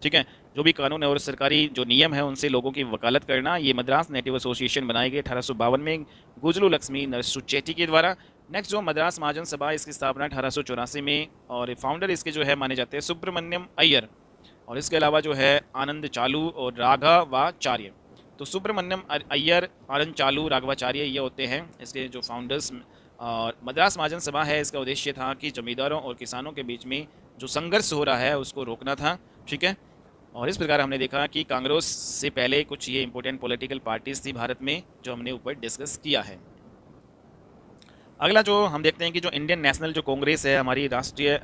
ठीक है। जो भी कानून और सरकारी जो नियम है उनसे लोगों की वकालत करना। ये मद्रास नेटिव एसोसिएशन बनाई गई 1852 में गुजलू लक्ष्मी नरसुचेटी के द्वारा। नेक्स्ट जो मद्रास महाजन सभा, इसकी स्थापना 1884 में, और फाउंडर इसके जो है माने जाते हैं सुब्रमण्यम अय्यर। और इसके अलावा जो है आनंद चालू और राघवाचार्य। तो सुब्रमण्यम अय्यर, आनंद चालू, राघवाचार्य ये होते हैं इसके जो फाउंडर्स। और मद्रास महाजन सभा है, इसका उद्देश्य था कि जमींदारों और किसानों के बीच में जो संघर्ष हो रहा है उसको रोकना था, ठीक है। और इस प्रकार हमने देखा कि कांग्रेस से पहले कुछ ये इंपॉर्टेंट पॉलिटिकल पार्टीज थी भारत में जो हमने ऊपर डिस्कस किया है। अगला जो हम देखते हैं कि जो इंडियन नेशनल जो कांग्रेस है, हमारी राष्ट्रीय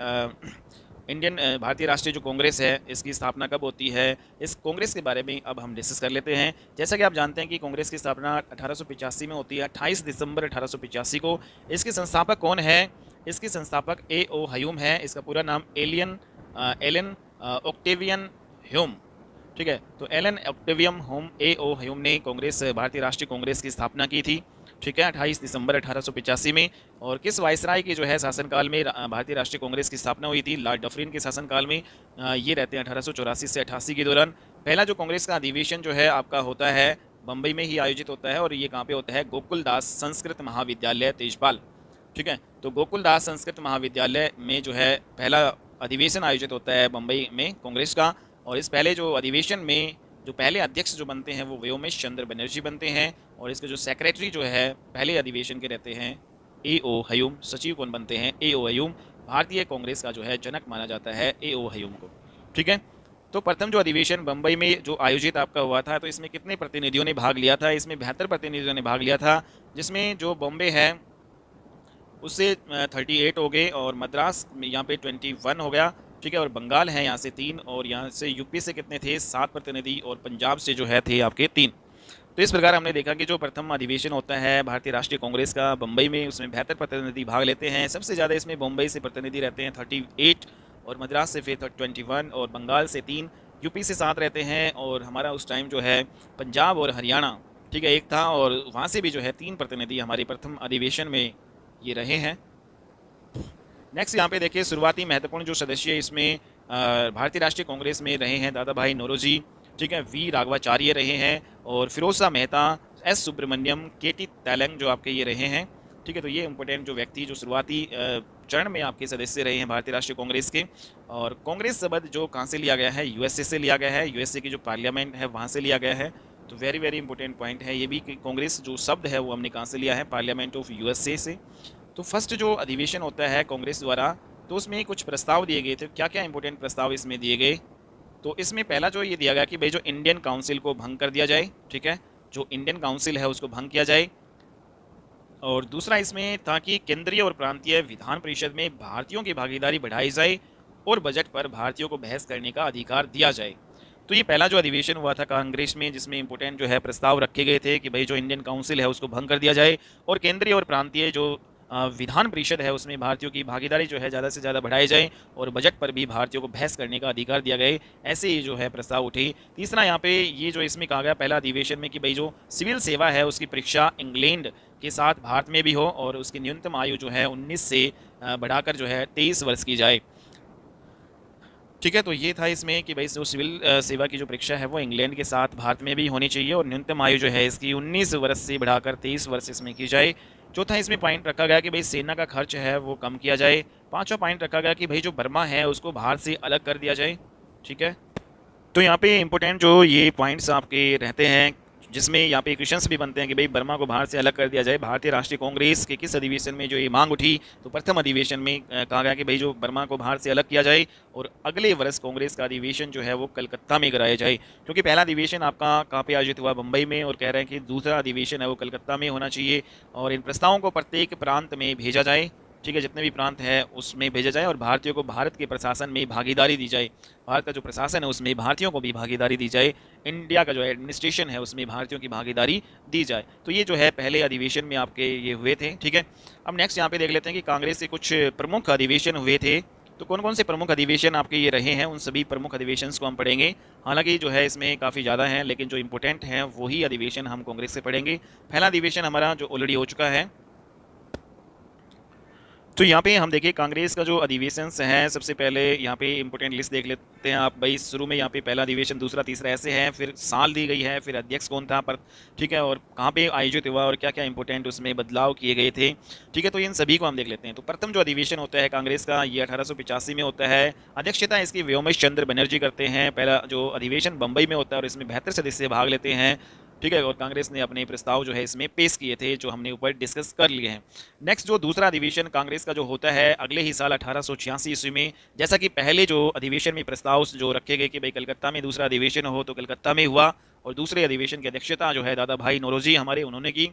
भारतीय राष्ट्रीय जो कांग्रेस है, इसकी स्थापना कब होती है, इस कांग्रेस के बारे में अब हम डिस्कस कर लेते हैं। जैसा कि आप जानते हैं कि कांग्रेस की स्थापना 1885 में होती है, 28 दिसंबर 1885 को। इसके संस्थापक कौन है, इसके संस्थापक A.O. ह्यूम है। इसका पूरा नाम एलन ऑक्टेवियन ह्यूम, ठीक है। तो एलन ऑक्टेवियम ह्यूम A.O. ह्यूम ने कांग्रेस, भारतीय राष्ट्रीय कांग्रेस की स्थापना की थी, ठीक है, 28 दिसंबर 1885 में। और किस वायसराय के जो है शासनकाल में भारतीय राष्ट्रीय कांग्रेस की स्थापना हुई थी, लॉर्ड डफरिन के शासनकाल में ये रहते हैं 1884 से 88 के दौरान। पहला जो कांग्रेस का अधिवेशन जो है आपका होता है बम्बई में ही आयोजित होता है, और ये कहाँ पे होता है, गोकुलदास संस्कृत महाविद्यालय तेजपाल, ठीक है। तो गोकुलदास संस्कृत महाविद्यालय में जो है पहला अधिवेशन आयोजित होता है बम्बई में कांग्रेस का। और इस पहले जो अधिवेशन में जो पहले अध्यक्ष जो बनते हैं वो व्योमेश चंद्र बनर्जी बनते हैं। और इसके जो सेक्रेटरी जो है पहले अधिवेशन के रहते हैं A.O. ह्यूम। सचिव कौन बनते हैं, A.O. ह्यूम। भारतीय कांग्रेस का जो है जनक माना जाता है A.O. ह्यूम को, ठीक है। तो प्रथम जो अधिवेशन बम्बई में जो आयोजित आपका हुआ था, तो इसमें कितने प्रतिनिधियों ने भाग लिया था, इसमें 72 प्रतिनिधियों ने भाग लिया था, जिसमें जो बॉम्बे है उससे 38 हो गए, और मद्रास यहाँ पे 21 हो गया, ठीक है। और बंगाल है यहाँ से 3, और यहाँ से यूपी से कितने थे, 7 प्रतिनिधि, और पंजाब से जो है थे आपके 3। तो इस प्रकार हमने देखा कि जो प्रथम अधिवेशन होता है भारतीय राष्ट्रीय कांग्रेस का बम्बई में, उसमें 72 प्रतिनिधि भाग लेते हैं। सबसे ज़्यादा इसमें बम्बई से प्रतिनिधि रहते हैं 38, और मद्रास से फिर 21, और बंगाल से 3, यूपी से 7 रहते हैं, और हमारा उस टाइम जो है पंजाब और हरियाणा, ठीक है, 1 था, और वहाँ से भी जो है 3 प्रतिनिधि हमारे प्रथम अधिवेशन में ये रहे हैं। नेक्स्ट यहाँ पे देखिए शुरुआती महत्वपूर्ण जो सदस्य इसमें भारतीय राष्ट्रीय कांग्रेस में रहे हैं, दादा भाई नौरोजी, ठीक है, वी राघवाचार्य रहे हैं, और फिरोज शाह मेहता, एस सुब्रमण्यम, केटी तैलंग जो आपके ये रहे हैं, ठीक है। तो ये इंपॉर्टेंट जो व्यक्ति जो शुरुआती चरण में आपके सदस्य रहे हैं भारतीय राष्ट्रीय कांग्रेस के। और कांग्रेस शब्द जो कहाँ से लिया गया है, USA से लिया गया है, USA की जो पार्लियामेंट है वहाँ से लिया गया है। तो वेरी वेरी इंपॉर्टेंट पॉइंट है ये भी कि कांग्रेस जो शब्द है वो हमने कहाँ से लिया है, पार्लियामेंट ऑफ USA से। तो फर्स्ट जो अधिवेशन होता है कांग्रेस द्वारा, तो उसमें कुछ प्रस्ताव दिए गए थे। क्या क्या इंपॉर्टेंट प्रस्ताव इसमें दिए गए, तो इसमें पहला जो ये दिया गया कि भाई जो इंडियन काउंसिल को भंग कर दिया जाए, ठीक है, जो इंडियन काउंसिल है उसको भंग किया जाए। और दूसरा इसमें था कि केंद्रीय और प्रांतीय विधान परिषद में भारतीयों की भागीदारी बढ़ाई जाए, और बजट पर भारतीयों को बहस करने का अधिकार दिया जाए। तो ये पहला जो अधिवेशन हुआ था कांग्रेस में, जिसमें इंपॉर्टेंट जो है प्रस्ताव रखे गए थे कि भाई जो इंडियन काउंसिल है उसको भंग कर दिया जाए और केंद्रीय और प्रांतीय जो विधान परिषद है उसमें भारतीयों की भागीदारी जो है ज़्यादा से ज़्यादा बढ़ाई जाए और बजट पर भी भारतीयों को बहस करने का अधिकार दिया गया। ऐसे ही जो है प्रस्ताव उठे। तीसरा यहाँ पे ये जो इसमें कहा गया पहला अधिवेशन में कि भाई जो सिविल सेवा है उसकी परीक्षा इंग्लैंड के साथ भारत में भी हो और उसकी न्यूनतम आयु जो है 19 से बढ़ाकर जो है 23 वर्ष की जाए। ठीक है, तो ये था इसमें कि भाई जो सिविल सेवा की जो परीक्षा है वो इंग्लैंड के साथ भारत में भी होनी चाहिए और न्यूनतम आयु जो है इसकी 19 वर्ष से बढ़ाकर 23 वर्ष इसमें की जाए। चौथा इसमें पॉइंट रखा गया कि भाई सेना का खर्च है वो कम किया जाए। पांचवा पॉइंट रखा गया कि भाई जो बर्मा है उसको भारत से अलग कर दिया जाए। ठीक है, तो यहाँ पे इंपॉर्टेंट जो ये पॉइंट्स आपके रहते हैं जिसमें यहाँ पे क्वेश्चंस भी बनते हैं कि भाई बर्मा को भारत से अलग कर दिया जाए। भारतीय राष्ट्रीय कांग्रेस के किस अधिवेशन में जो ये मांग उठी, तो प्रथम अधिवेशन में कहा गया कि भाई जो बर्मा को भारत से अलग किया जाए और अगले वर्ष कांग्रेस का अधिवेशन जो है वो कलकत्ता में कराया जाए, क्योंकि पहला अधिवेशन आपका कहाँ पे आयोजित हुआ, मुंबई में, और कह रहे हैं कि दूसरा अधिवेशन है वो कलकत्ता में होना चाहिए और इन प्रस्तावों को प्रत्येक प्रांत में भेजा जाए। ठीक है, जितने भी प्रांत है उसमें भेजा जाए और भारतीयों को भारत के प्रशासन में भागीदारी दी जाए। भारत का जो प्रशासन है उसमें भारतीयों को भी भागीदारी दी जाए। इंडिया का जो एडमिनिस्ट्रेशन है उसमें भारतीयों की भागीदारी दी जाए। तो ये जो है पहले अधिवेशन में आपके ये हुए थे। ठीक है, अब नेक्स्ट यहाँ पे देख लेते हैं कि कांग्रेस के कुछ प्रमुख अधिवेशन हुए थे। तो कौन कौन से प्रमुख अधिवेशन आपके ये रहे हैं, उन सभी प्रमुख अधिवेशन को हम पढ़ेंगे। हालांकि जो है इसमें काफ़ी ज़्यादा हैं, लेकिन जो इंपॉर्टेंट हैं वही अधिवेशन हम कांग्रेस से पढ़ेंगे। पहला अधिवेशन हमारा जो ऑलरेडी हो चुका है, तो यहाँ पे हम देखिए कांग्रेस का जो अधिवेशन है, सबसे पहले यहाँ पे इंपॉर्टेंट लिस्ट देख लेते हैं आप भाई। शुरू में यहाँ पे पहला अधिवेशन, दूसरा, तीसरा ऐसे है, फिर साल दी गई है, फिर अध्यक्ष कौन था पर, ठीक है, और कहाँ पे आयोजित हुआ और क्या क्या इंपॉर्टेंट उसमें बदलाव किए गए थे। ठीक है, तो इन सभी को हम देख लेते हैं। तो प्रथम जो अधिवेशन होता है कांग्रेस का ये 1885 में होता है। अध्यक्षता इसकी व्योमेश चंद्र बनर्जी करते हैं। पहला जो अधिवेशन बम्बई में होता है और इसमें 72 सदस्य भाग लेते हैं। ठीक है, और कांग्रेस ने अपने प्रस्ताव जो है इसमें पेश किए थे, जो हमने ऊपर डिस्कस कर लिए हैं। नेक्स्ट जो दूसरा अधिवेशन कांग्रेस का जो होता है अगले ही साल 1886 ईस्वी में, जैसा कि पहले जो अधिवेशन में प्रस्ताव जो रखे गए कि भाई कलकत्ता में दूसरा अधिवेशन हो, तो कलकत्ता में हुआ और दूसरे अधिवेशन की अध्यक्षता जो है दादा भाई नौरोजी हमारे उन्होंने की।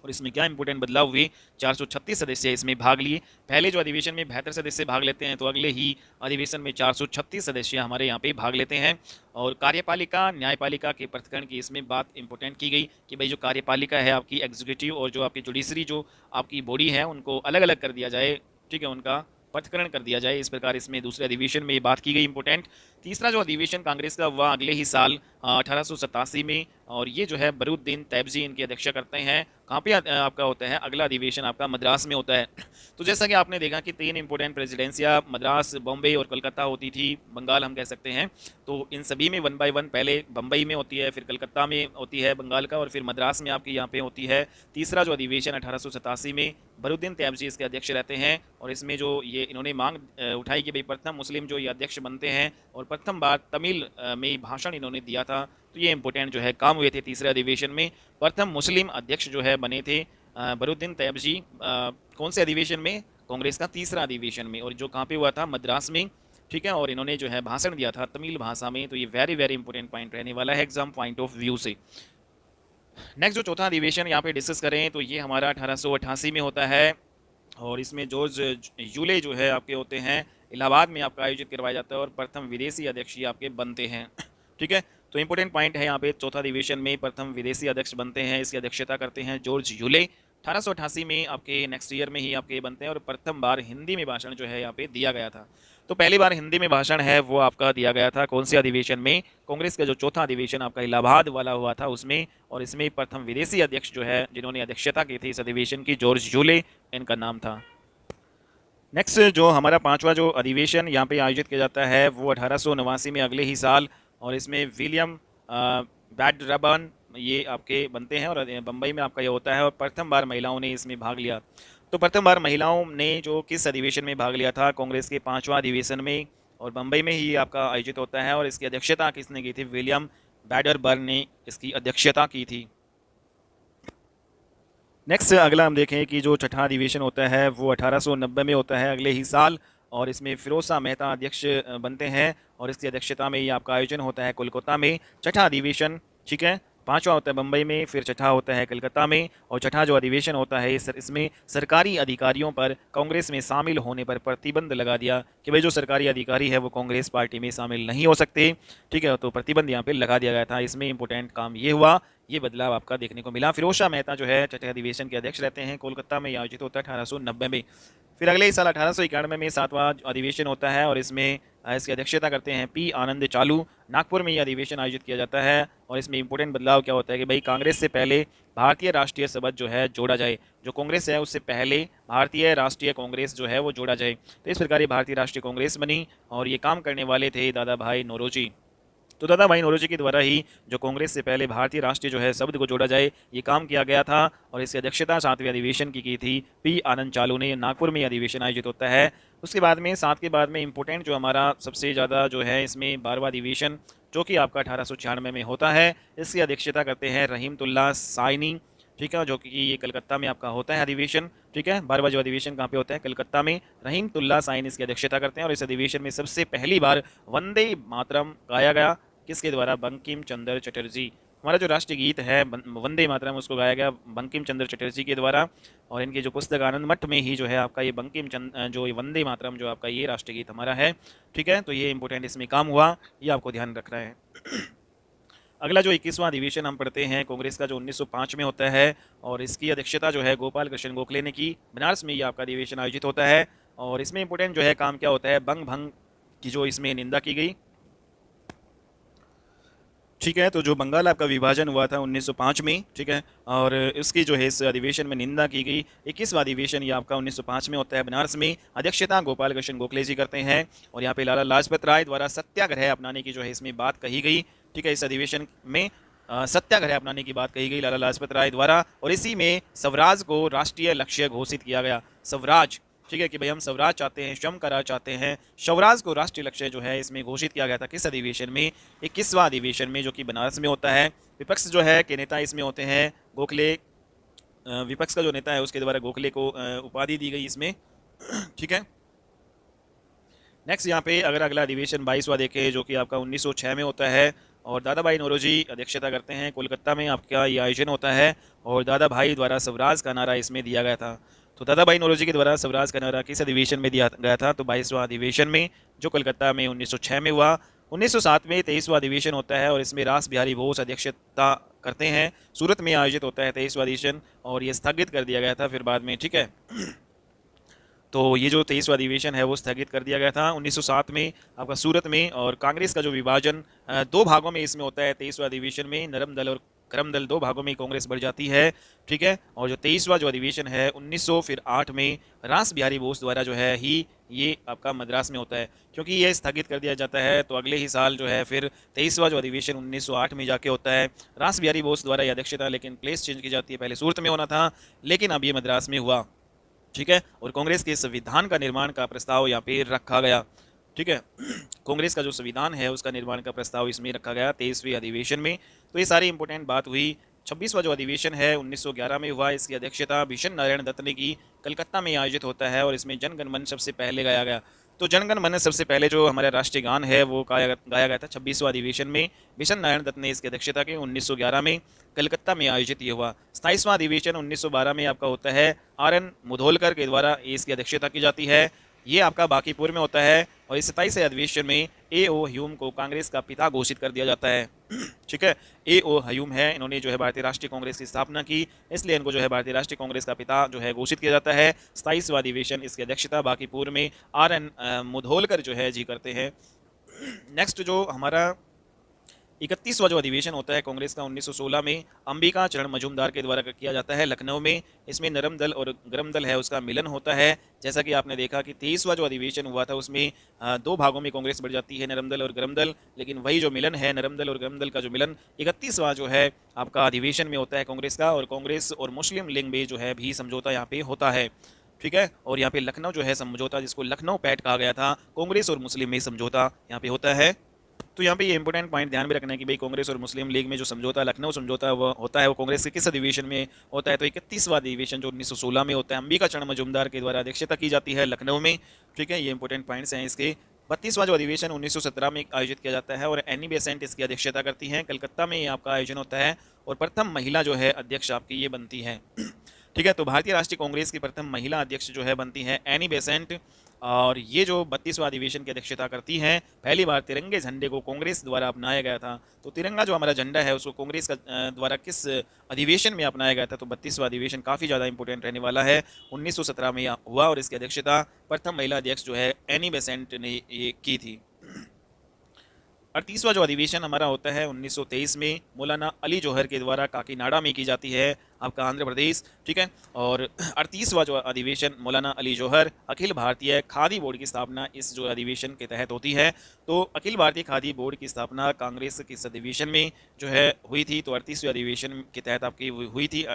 और इसमें क्या इंपॉर्टेंट बदलाव हुए, 436 सदस्य इसमें भाग लिए। पहले जो अधिवेशन में 72 सदस्य भाग लेते हैं, तो अगले ही अधिवेशन में 436 सदस्य हमारे यहाँ पे भाग लेते हैं। और कार्यपालिका न्यायपालिका के पृथक्करण की इसमें बात इंपॉर्टेंट की गई कि भाई जो कार्यपालिका है आपकी एग्जीक्यूटिव और जो आपकी जुडिशरी जो आपकी बॉडी है उनको अलग अलग कर दिया जाए। ठीक है, उनका पृथक्करण कर दिया जाए। इस प्रकार इसमें दूसरे अधिवेशन में ये बात की गई इंपॉर्टेंट। तीसरा जो अधिवेशन कांग्रेस का हुआ अगले ही साल 1887 में, और ये जो है बरूद्दीन तैबजी इनकी अध्यक्षता करते हैं। कहाँ पे आपका होता है अगला अधिवेशन आपका मद्रास में होता है। तो जैसा कि आपने देखा कि 3 इंपॉर्टेंट प्रेसिडेंसियाँ मद्रास, बॉम्बे और कलकत्ता होती थी, बंगाल हम कह सकते हैं। तो इन सभी में 1 बाय 1 पहले बम्बई में होती है, फिर कलकत्ता में होती है बंगाल का, और फिर मद्रास में आपकी यहाँ पे होती है। तीसरा जो अधिवेशन 1887 में बरूद्दीन तैबजी इसके अध्यक्ष रहते हैं। और इसमें जो ये इन्होंने मांग उठाई कि भाई प्रथम मुस्लिम जो ये अध्यक्ष बनते हैं और प्रथम बार तमिल में भाषण इन्होंने दिया था। तो ये इंपॉर्टेंट जो है काम हुए थे तीसरे अधिवेशन में। प्रथम मुस्लिम अध्यक्ष जो है बने थे बरूद्दीन तैबजी। कौन से अधिवेशन में, कांग्रेस का तीसरा अधिवेशन में, और जो कहाँ पे हुआ था मद्रास में। ठीक है, और इन्होंने जो है भाषण दिया था तमिल भाषा में। तो ये वेरी वेरी इंपॉर्टेंट पॉइंट रहने वाला है एग्जाम पॉइंट ऑफ व्यू से। नेक्स्ट जो चौथा अधिवेशन यहाँ पे डिस्कस करें तो ये हमारा 1888 में होता है और इसमें जॉर्ज यूले जो है आपके होते हैं, इलाहाबाद में आपका आयोजित करवाया जाता है और प्रथम विदेशी अध्यक्ष ये आपके बनते हैं। ठीक है, तो इंपॉर्टेंट पॉइंट है यहाँ पे चौथा अधिवेशन में प्रथम विदेशी अध्यक्ष बनते हैं, इसकी अध्यक्षता करते हैं जॉर्ज यूले। 1888 में आपके नेक्स्ट ईयर में ही आपके बनते हैं और प्रथम बार हिंदी में भाषण जो है यहाँ पे दिया गया था। तो पहली बार हिंदी में भाषण है वो आपका दिया गया था कौन से अधिवेशन में, कांग्रेस का जो चौथा अधिवेशन आपका इलाहाबाद वाला हुआ था उसमें। और इसमें प्रथम विदेशी अध्यक्छ जो है जिन्होंने अध्यक्षता की थी इस अधिवेशन की, जॉर्ज यूले इनका नाम था। नेक्स्ट जो हमारा पांचवा जो अधिवेशन यहाँ पे आयोजित किया जाता है वो 1889 में अगले ही साल, और इसमें विलियम बैडरबर्न ये आपके बनते हैं और बम्बई में आपका ये होता है और प्रथम बार महिलाओं ने इसमें भाग लिया। तो प्रथम बार महिलाओं ने जो किस अधिवेशन में भाग लिया था, कांग्रेस के पांचवा अधिवेशन में, और बम्बई में ही आपका आयोजित होता है और इसकी अध्यक्षता किसने की थी, विलियम बैडरबर्न ने इसकी अध्यक्षता की थी। नेक्स्ट अगला हम देखें कि जो छठा अधिवेशन होता है वो 1890 में होता है अगले ही साल, और इसमें फिरोज शाह मेहता अध्यक्ष बनते हैं और इसकी अध्यक्षता में ही आपका आयोजन होता है कोलकाता में, छठा अधिवेशन। ठीक है, पांचवा होता है बम्बई में, फिर छठा होता है कलकत्ता में, और छठा जो अधिवेशन होता है इसमें सरकारी अधिकारियों पर कांग्रेस में शामिल होने पर प्रतिबंध लगा दिया कि भाई जो सरकारी अधिकारी है वो कांग्रेस पार्टी में शामिल नहीं हो सकते। ठीक है, तो प्रतिबंध यहाँ पे लगा दिया गया था। इसमें इंपॉर्टेंट काम ये हुआ, ये बदलाव आपका देखने को मिला। फिरोज शाह मेहता जो है छठे अधिवेशन के अध्यक्ष रहते हैं, कोलकाता में आयोजित होता है 1890 में। फिर अगले ही साल 1891 में सातवां अधिवेशन होता है और इसमें इसकी अध्यक्षता करते हैं पी आनंद चालू। नागपुर में ये अधिवेशन आयोजित किया जाता है और इसमें इंपॉर्टेंट बदलाव क्या होता है कि भाई कांग्रेस से पहले भारतीय राष्ट्रीय सभा जो है जोड़ा जाए, जो कांग्रेस है उससे पहले भारतीय राष्ट्रीय कांग्रेस जो है वो जोड़ा जाए। तो इस प्रकार ये भारतीय राष्ट्रीय कांग्रेस बनी और ये काम करने वाले थे दादा भाई नौरोजी। तो दादा भाई नौरोजी के द्वारा ही जो कांग्रेस से पहले भारतीय राष्ट्रीय जो है शब्द को जोड़ा जाए ये काम किया गया था और इसकी अध्यक्षता सातवें अधिवेशन की थी पी आनंद चालू ने। नागपुर में अधिवेशन आयोजित होता है। उसके बाद में सात के बाद में इंपॉर्टेंट जो हमारा सबसे ज़्यादा जो है इसमें 12वां अधिवेशन जो कि आपका 1896 में होता है, इसकी अध्यक्षता करते हैं रहीमतुल्लाह साइनी। ठीक है, जो कि ये कलकत्ता में आपका होता है अधिवेशन। ठीक है, 12वां जो अधिवेशन कहाँ पे होता है, कलकत्ता में। रहीमतुल्लाह साइनी इसकी अध्यक्षता करते हैं और इस अधिवेशन में सबसे पहली बार वंदे मातरम गाया गया, किसके द्वारा, बंकिम चंद्र चटर्जी। हमारा जो राष्ट्रीय गीत है वंदे मातरम उसको गाया गया बंकिम चंद्र चटर्जी के द्वारा और इनकी जो पुस्तक आनंद मठ में ही जो है आपका ये बंकिम चंद्र जो वंदे मातरम जो आपका ये राष्ट्रीय गीत हमारा है। ठीक है, तो ये इंपॉर्टेंट इसमें काम हुआ, ये आपको ध्यान रखना है। अगला जो 21वां अधिवेशन हम पढ़ते हैं कांग्रेस का जो 1905 में होता है और इसकी अध्यक्षता जो है गोपाल कृष्ण गोखले ने की। बनारस में ये आपका अधिवेशन आयोजित होता है और इसमें इंपॉर्टेंट जो है काम क्या होता है, बंग भंग की जो इसमें निंदा की गई। ठीक है, तो जो बंगाल आपका विभाजन हुआ था 1905 में, ठीक है, और इसकी जो है इस अधिवेशन में निंदा की गई। 21वां अधिवेशन ये आपका 1905 में होता है बनारस में। अध्यक्षता गोपाल कृष्ण गोखले जी करते हैं और यहाँ पे लाला लाजपत राय द्वारा सत्याग्रह अपनाने की जो है इसमें बात कही गई। ठीक है, इस अधिवेशन में सत्याग्रह अपनाने की बात कही गई लाला लाजपत राय द्वारा और इसी में स्वराज को राष्ट्रीय लक्ष्य घोषित किया गया। स्वराज, ठीक है, कि भाई हम स्वराज चाहते हैं, श्रम करार चाहते हैं। स्वराज को राष्ट्रीय लक्ष्य जो है इसमें घोषित किया गया था किस अधिवेशन में, 21वां अधिवेशन में, जो कि बनारस में होता है। विपक्ष जो है के नेता इसमें होते हैं गोखले। विपक्ष का जो नेता है उसके द्वारा गोखले को उपाधि दी गई इसमें। ठीक है, नेक्स्ट यहाँ पे अगर अगला अधिवेशन 22वां देखें जो कि आपका 1906 में होता है और दादा भाई नौरोजी अध्यक्षता करते हैं। कोलकाता में आपका ये आयोजन होता है और दादा भाई द्वारा स्वराज का नारा इसमें दिया गया था। तो दादा भाई नौरोजी के द्वारा स्वराज का नारा किस अधिवेशन में दिया गया था, तो 22वां अधिवेशन में, जो कोलकाता में 1906 में हुआ। 1907 में 23वां अधिवेशन होता है और इसमें रास बिहारी बोस अध्यक्षता करते हैं। सूरत में आयोजित होता है 23वां अधिवेशन और ये स्थगित कर दिया गया था फिर बाद में। ठीक है, तो ये जो 23वां अधिवेशन है वो स्थगित कर दिया गया था 1907 में आपका सूरत में। और कांग्रेस का जो विभाजन दो भागों में इसमें होता है 23वां अधिवेशन में, नरम दल और गरम दल, दो भागों में कांग्रेस बढ़ जाती है। ठीक है, और जो 23वां जो अधिवेशन है 1908 में रास बिहारी बोस द्वारा जो है ही ये आपका मद्रास में होता है। क्योंकि ये स्थगित कर दिया जाता है तो अगले ही साल जो है फिर 23वां जो अधिवेशन 1908 में जाके होता है। रास बिहारी बोस द्वारा ये अध्यक्षता लेकिन प्लेस चेंज की जाती है, पहले सूरत में होना था लेकिन अब ये मद्रास में हुआ। ठीक है, और कांग्रेस के संविधान का निर्माण का प्रस्ताव यहाँ पे रखा गया। ठीक है, कांग्रेस का जो संविधान है उसका निर्माण का प्रस्ताव इसमें रखा गया 23वें अधिवेशन में। तो ये सारी इंपॉर्टेंट बात हुई। 26वां जो अधिवेशन है 1911 में हुआ, इसकी अध्यक्षता भीषण नारायण दत्त ने की। कलकत्ता में आयोजित होता है और इसमें जनगण मन सबसे पहले गाया गया। तो जनगण मन सबसे पहले जो हमारा राष्ट्रीय गान है वो गाया गया था 26वां अधिवेशन में। भीषण नारायण दत्त ने इसकी अध्यक्षता की 1911 में, कलकत्ता में आयोजित ये हुआ। 27वां अधिवेशन 1912 में आपका होता है, RN मुधोलकर के द्वारा इसकी अध्यक्षता की जाती है। ये आपका बांकीपुर में होता है और इस 27वें अधिवेशन में A.O. ह्यूम को कांग्रेस का पिता घोषित कर दिया जाता है। ठीक है, A.O. ह्यूम है, इन्होंने जो है भारतीय राष्ट्रीय कांग्रेस की स्थापना की, इसलिए इनको जो है भारतीय राष्ट्रीय कांग्रेस का पिता जो है घोषित किया जाता है। 27वां अधिवेशन, इसकी अध्यक्षता बांकीपुर में RN मुधोलकर जो है जी करते हैं। नेक्स्ट जो हमारा 31वां जो अधिवेशन होता है कांग्रेस का 1916 में अंबिका चरण मजूमदार के द्वारा किया जाता है लखनऊ में। इसमें नरम दल और गरम दल है उसका मिलन होता है। जैसा कि आपने देखा कि 23वां जो अधिवेशन हुआ था उसमें दो भागों में कांग्रेस बढ़ जाती है, नरम दल और गरम दल, लेकिन वही जो मिलन है नरम दल और गरम दल का जो मिलन 31वां जो है आपका अधिवेशन में होता है कांग्रेस का। और कांग्रेस और मुस्लिम लीग में जो है भी समझौता यहाँ पे होता है। ठीक है, और यहाँ पे लखनऊ जो है समझौता, जिसको लखनऊ पैक्ट कहा गया था, कांग्रेस और मुस्लिम में समझौता यहाँ पे होता है। तो यहाँ पे ये इंपॉर्टेंट पॉइंट ध्यान में रखना है कि भाई कांग्रेस और मुस्लिम लीग में जो समझौता लखनऊ समझौता वो होता है वो कांग्रेस के किस अधिवेशन में होता है, तो 31वां अधिवेशन जो 1916 में होता है। अंबिका चरण मजूमदार के द्वारा अध्यक्षता की जाती है लखनऊ में। ठीक है, ये इंपॉर्टेंट पॉइंट्स हैं इसके। 32वां जो अधिवेशन 1917 में आयोजित किया जाता है और एनी बेसेंट इसकी अध्यक्षता करती हैं। कलकत्ता में ये आपका आयोजन होता है और प्रथम महिला जो है अध्यक्ष आपकी ये बनती है। ठीक है, तो भारतीय राष्ट्रीय कांग्रेस की प्रथम महिला अध्यक्ष जो है बनती है एनी बेसेंट, और ये जो 32वां अधिवेशन की अध्यक्षता करती हैं। पहली बार तिरंगे झंडे को कांग्रेस द्वारा अपनाया गया था। तो तिरंगा जो हमारा झंडा है उसको कांग्रेस का द्वारा किस अधिवेशन में अपनाया गया था, तो 32वां अधिवेशन काफ़ी ज़्यादा इंपॉर्टेंट रहने वाला है। 1917 में हुआ और इसकी अध्यक्षता प्रथम महिला अध्यक्ष जो है एनी बेसेंट ने ये की थी। 38वां जो अधिवेशन हमारा होता है 1923 में मौलाना अली जौहर के द्वारा काकीनाडा में की जाती है, आपका आंध्र प्रदेश। ठीक है, और 38वां जो अधिवेशन मौलाना अली जौहर अखिल भारतीय खादी बोर्ड की स्थापना इस जो अधिवेशन के तहत होती है। तो अखिल भारतीय खादी बोर्ड की स्थापना कांग्रेस के इस अधिवेशन में जो है हुई थी। तो 38वें अधिवेशन के तहत आपकी हुई थी।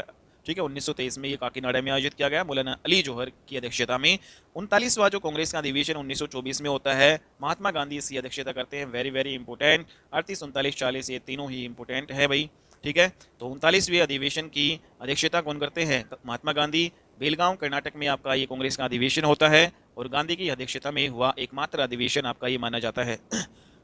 ठीक है, 1923 में ये काकीनाडा में आयोजित किया गया मौलाना अली जौहर की अध्यक्षता में। 39वां जो कांग्रेस का अधिवेशन 1924 में होता है, महात्मा गांधी इसकी अध्यक्षता करते हैं। वेरी वेरी इंपॉर्टेंट, 38, 39, 40 ये तीनों ही इंपॉर्टेंट है भाई। ठीक है, तो 39वें अधिवेशन की अध्यक्षता कौन करते हैं, महात्मा गांधी। बेलगांव कर्नाटक में आपका ये कांग्रेस का अधिवेशन होता है और गांधी की अध्यक्षता में हुआ एकमात्र अधिवेशन आपका ये माना जाता है।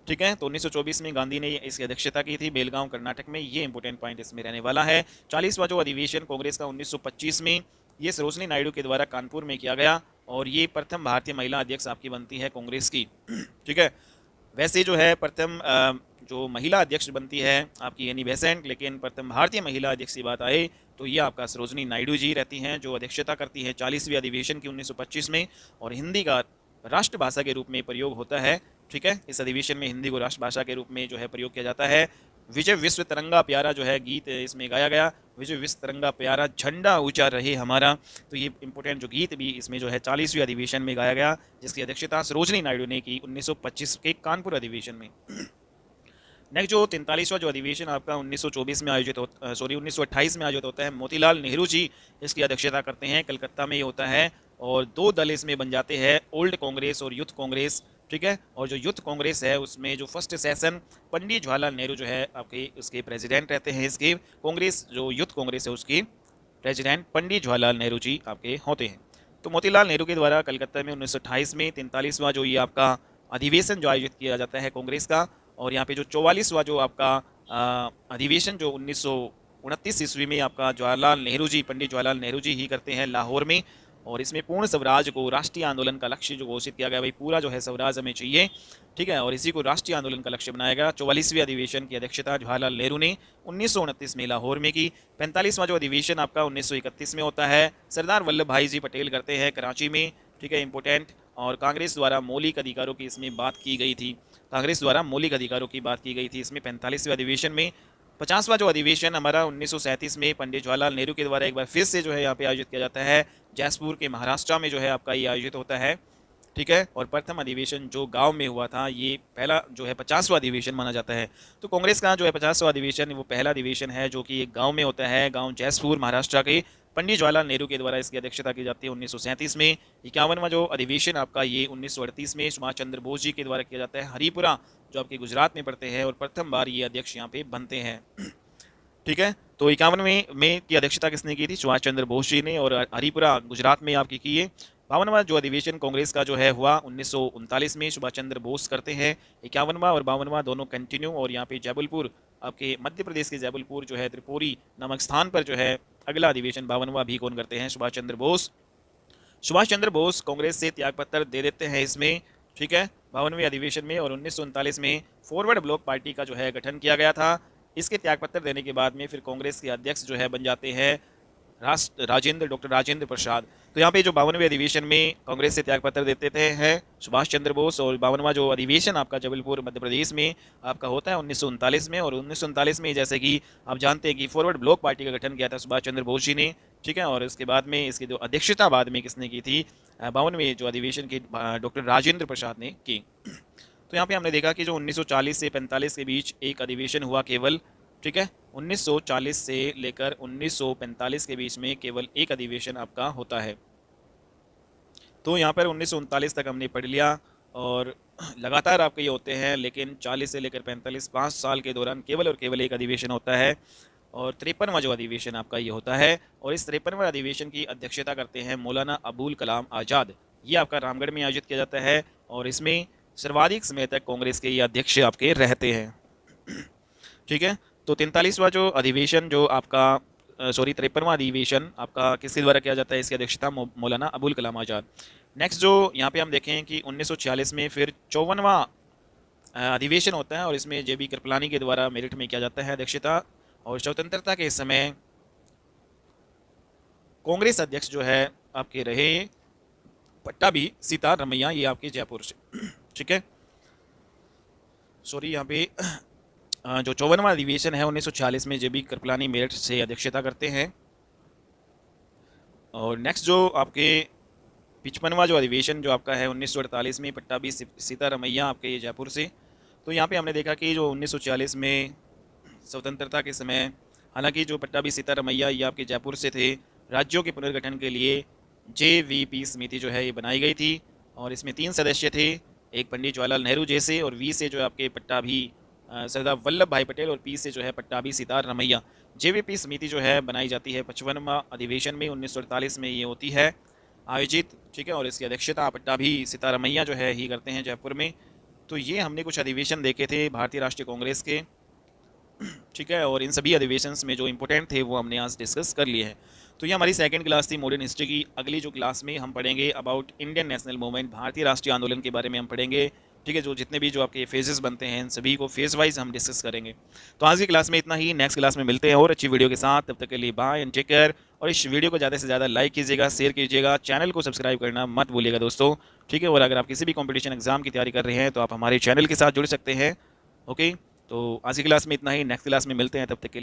ठीक है, तो 1924 में गांधी ने इसकी अध्यक्षता की थी बेलगांव कर्नाटक में, ये इंपॉर्टेंट पॉइंट इसमें रहने वाला है। 40वां जो अधिवेशन कांग्रेस का 1925 में, ये सरोजनी नायडू के द्वारा कानपुर में किया गया और ये प्रथम भारतीय महिला अध्यक्ष आपकी बनती है कांग्रेस की। ठीक है, वैसे जो है प्रथम जो महिला अध्यक्ष बनती है आपकी एनी बेसेंट, लेकिन प्रथम भारतीय महिला अध्यक्ष की बात आए तो ये आपका सरोजनी नायडू जी रहती हैं जो अध्यक्षता करती है 40वीं अधिवेशन की 1925 में। और हिंदी का राष्ट्रभाषा के रूप में प्रयोग होता है। ठीक है, इस अधिवेशन में हिंदी को राष्ट्रभाषा के रूप में जो है प्रयोग किया जाता है। विजय विश्व तिरंगा प्यारा जो है गीत इसमें गाया गया, विजय विश्व तिरंगा प्यारा झंडा ऊंचा रहे हमारा। तो ये इंपॉर्टेंट जो गीत भी इसमें जो है 40वीं अधिवेशन में गाया गया, जिसकी अध्यक्षता सरोजनी नायडू ने की 1925 के कानपुर अधिवेशन में। नेक्स्ट जो 43वां जो अधिवेशन आपका 1924 में आयोजित 1928 में आयोजित होता है, मोतीलाल नेहरू जी इसकी अध्यक्षता करते हैं, कलकत्ता में ये होता है। और दो दल इसमें बन जाते हैं, ओल्ड कांग्रेस और यूथ कांग्रेस। ठीक है, और जो यूथ कांग्रेस है उसमें जो फर्स्ट सेशन पंडित जवाहरलाल नेहरू जो है आपके उसके प्रेसिडेंट रहते हैं। इसके कांग्रेस जो यूथ कांग्रेस है उसकी प्रेसिडेंट पंडित जवाहरलाल नेहरू जी आपके होते हैं। तो मोतीलाल नेहरू के द्वारा कलकत्ता में 1928 में 43वां जो ये आपका अधिवेशन जो आयोजित किया जाता है कांग्रेस का। और यहाँ पे जो 44वां जो आपका अधिवेशन जो 1929 ईस्वी में आपका जवाहरलाल नेहरू जी पंडित जवाहरलाल नेहरू जी ही करते हैं लाहौर में। और इसमें पूर्ण स्वराज को राष्ट्रीय आंदोलन का लक्ष्य जो घोषित किया गया, भाई पूरा जो है स्वराज हमें चाहिए। ठीक है, और इसी को राष्ट्रीय आंदोलन का लक्ष्य बनाया गया। 44वें अधिवेशन की अध्यक्षता जवाहरलाल नेहरू ने 1929 में लाहौर में की। 45वां जो अधिवेशन आपका 1931 में होता है, सरदार वल्लभ भाई जी पटेल करते हैं कराची में। ठीक है, इंपॉर्टेंट। और कांग्रेस द्वारा मौलिक अधिकारों की इसमें बात की गई थी, कांग्रेस द्वारा मौलिक अधिकारों की बात की गई थी इसमें 45वें अधिवेशन में। 50वां जो अधिवेशन हमारा 1937 में पंडित जवाहरलाल नेहरू के द्वारा एक बार फिर से जो है यहाँ पे आयोजित किया जाता है, जैसपुर के महाराष्ट्र में जो है आपका ये आयोजित होता है। ठीक है, और प्रथम अधिवेशन जो गांव में हुआ था, ये पहला जो है 50वां अधिवेशन माना जाता है। तो कांग्रेस का जो है 50वां अधिवेशन वो पहला अधिवेशन है जो कि एक गांव में होता है, गांव जैसपुर महाराष्ट्र के। पंडित जवाहरलाल नेहरू के द्वारा इसकी अध्यक्षता की जाती है 1937 में। 51वां जो अधिवेशन आपका ये 1938 में सुभाष चंद्र बोस जी के द्वारा किया जाता है, हरिपुरा जो आपके गुजरात में पड़ते हैं, और प्रथम बार ये अध्यक्ष यहाँ पे बनते हैं। ठीक है, तो 51वें में की अध्यक्षता किसने की थी, सुभाष चंद्र बोस जी ने, और हरिपुरा गुजरात में आपकी की है। 52वां जो अधिवेशन कांग्रेस का जो है हुआ 1939 में, सुभाष चंद्र बोस करते हैं। 51वां और 52वां दोनों कंटिन्यू। और यहाँ पे जबलपुर आपके मध्य प्रदेश के जबलपुर जो है त्रिपुरी नामक स्थान पर जो है अगला अधिवेशन 52वां भी कौन करते हैं, सुभाष चंद्र बोस। सुभाष चंद्र बोस कांग्रेस से त्यागपत्र दे देते हैं इसमें। ठीक है, 52वें अधिवेशन में। और 1939 में फॉरवर्ड ब्लॉक पार्टी का जो है गठन किया गया था। इसके त्यागपत्र देने के बाद में फिर कांग्रेस के अध्यक्ष जो है बन जाते हैं डॉक्टर राजेंद्र प्रसाद। तो यहाँ पे जो 52वें अधिवेशन में कांग्रेस से त्यागपत्र देते थे हैं सुभाष चंद्र बोस। और 52वां जो अधिवेशन आपका जबलपुर मध्य प्रदेश में आपका होता है 1939 में। और 1939 में जैसे कि आप जानते हैं कि फॉरवर्ड ब्लॉक पार्टी का गठन किया था सुभाष चंद्र बोस जी ने। ठीक है, और इसके बाद में इसकी जो अध्यक्षता बाद में किसने की थी, 52वें जो अधिवेशन की डॉक्टर राजेंद्र प्रसाद ने की। तो यहाँ पे हमने देखा कि जो 1940 से 45 के बीच एक अधिवेशन हुआ केवल। ठीक है, 1940 से लेकर 1945 के बीच में केवल एक अधिवेशन आपका होता है। तो यहाँ पर 1939 तक हमने पढ़ लिया और लगातार आपके ये होते हैं, लेकिन 40 से लेकर 45 5 साल के दौरान केवल और केवल एक अधिवेशन होता है। और 53वां जो अधिवेशन आपका ये होता है, और इस 53वें अधिवेशन की अध्यक्षता करते हैं मौलाना अबुल कलाम आज़ाद। ये आपका रामगढ़ में आयोजित किया जाता है। और इसमें सर्वाधिक समय तक कांग्रेस के ये अध्यक्ष आपके रहते हैं। ठीक है, तो 43वां जो अधिवेशन जो आपका 53वां अधिवेशन आपका किसके द्वारा किया जाता है, इसकी अध्यक्षता मौलाना अबुल कलाम आज़ाद। नेक्स्ट जो यहाँ पे हम देखें कि 1946 में फिर 54वां अधिवेशन होता है और इसमें JB कृपलानी के द्वारा मेरिट में किया जाता है अध्यक्षता। और स्वतंत्रता के समय कांग्रेस अध्यक्ष जो है आपके रहे पट्टाभी सीतारमैया, ये आपके जयपुर से। ठीक है, सॉरी यहाँ पे जो 54वां अधिवेशन है 1940 में JB कृपलानी मेरठ से अध्यक्षता करते हैं। और नेक्स्ट जो आपके 55वां जो अधिवेशन जो आपका है 1948 में पट्टाभी सीतारमैया आपके ये जयपुर से। तो यहाँ पे हमने देखा कि जो 1940 में स्वतंत्रता के समय हालांकि जो पट्टाभी सीतारमैया ये आपके जयपुर से थे, राज्यों के पुनर्गठन के लिए JVP समिति जो है ये बनाई गई थी और इसमें 3 सदस्य थे, एक पंडित जवाहरलाल नेहरू जैसे, और V से जो है आपके पट्टाभी सरदार वल्लभ भाई पटेल, और P से जो है पट्टाभी सीतारमैया। JVP समिति जो है बनाई जाती है 55वां अधिवेशन में 1948 में ये होती है आयोजित। ठीक है, और इसकी अध्यक्षता पट्टाभी सीतारमैया जो है ही करते हैं जयपुर में। तो ये हमने कुछ अधिवेशन देखे थे भारतीय राष्ट्रीय कांग्रेस के। ठीक है, और इन सभी अधिवेशंस में जो इंपॉर्टेंट थे वो हमने आज डिस्कस कर लिए हैं। तो ये हमारी सेकंड क्लास थी मॉडर्न हिस्ट्री की। अगली जो क्लास में हम पढ़ेंगे अबाउट इंडियन नेशनल मूवमेंट, भारतीय राष्ट्रीय आंदोलन के बारे में हम पढ़ेंगे। ठीक है, जो जितने भी जो आपके फेजेस बनते हैं इन सभी को फेज वाइज हम डिस्कस करेंगे। तो आज की क्लास में इतना ही, नेक्स्ट क्लास में मिलते हैं और अच्छी वीडियो के साथ। तब तक के लिए बाय एंड टेक केयर। और इस वीडियो को ज़्यादा से ज़्यादा लाइक कीजिएगा, शेयर कीजिएगा, चैनल को सब्सक्राइब करना मत भूलिएगा दोस्तों। ठीक है, और अगर आप किसी भी कॉम्पिटिशन एग्जाम की तैयारी कर रहे हैं तो आप हमारे चैनल के साथ जुड़ सकते हैं। ओके, तो आज की क्लास में इतना ही, नेक्स्ट क्लास में मिलते हैं, तब तक के लिए।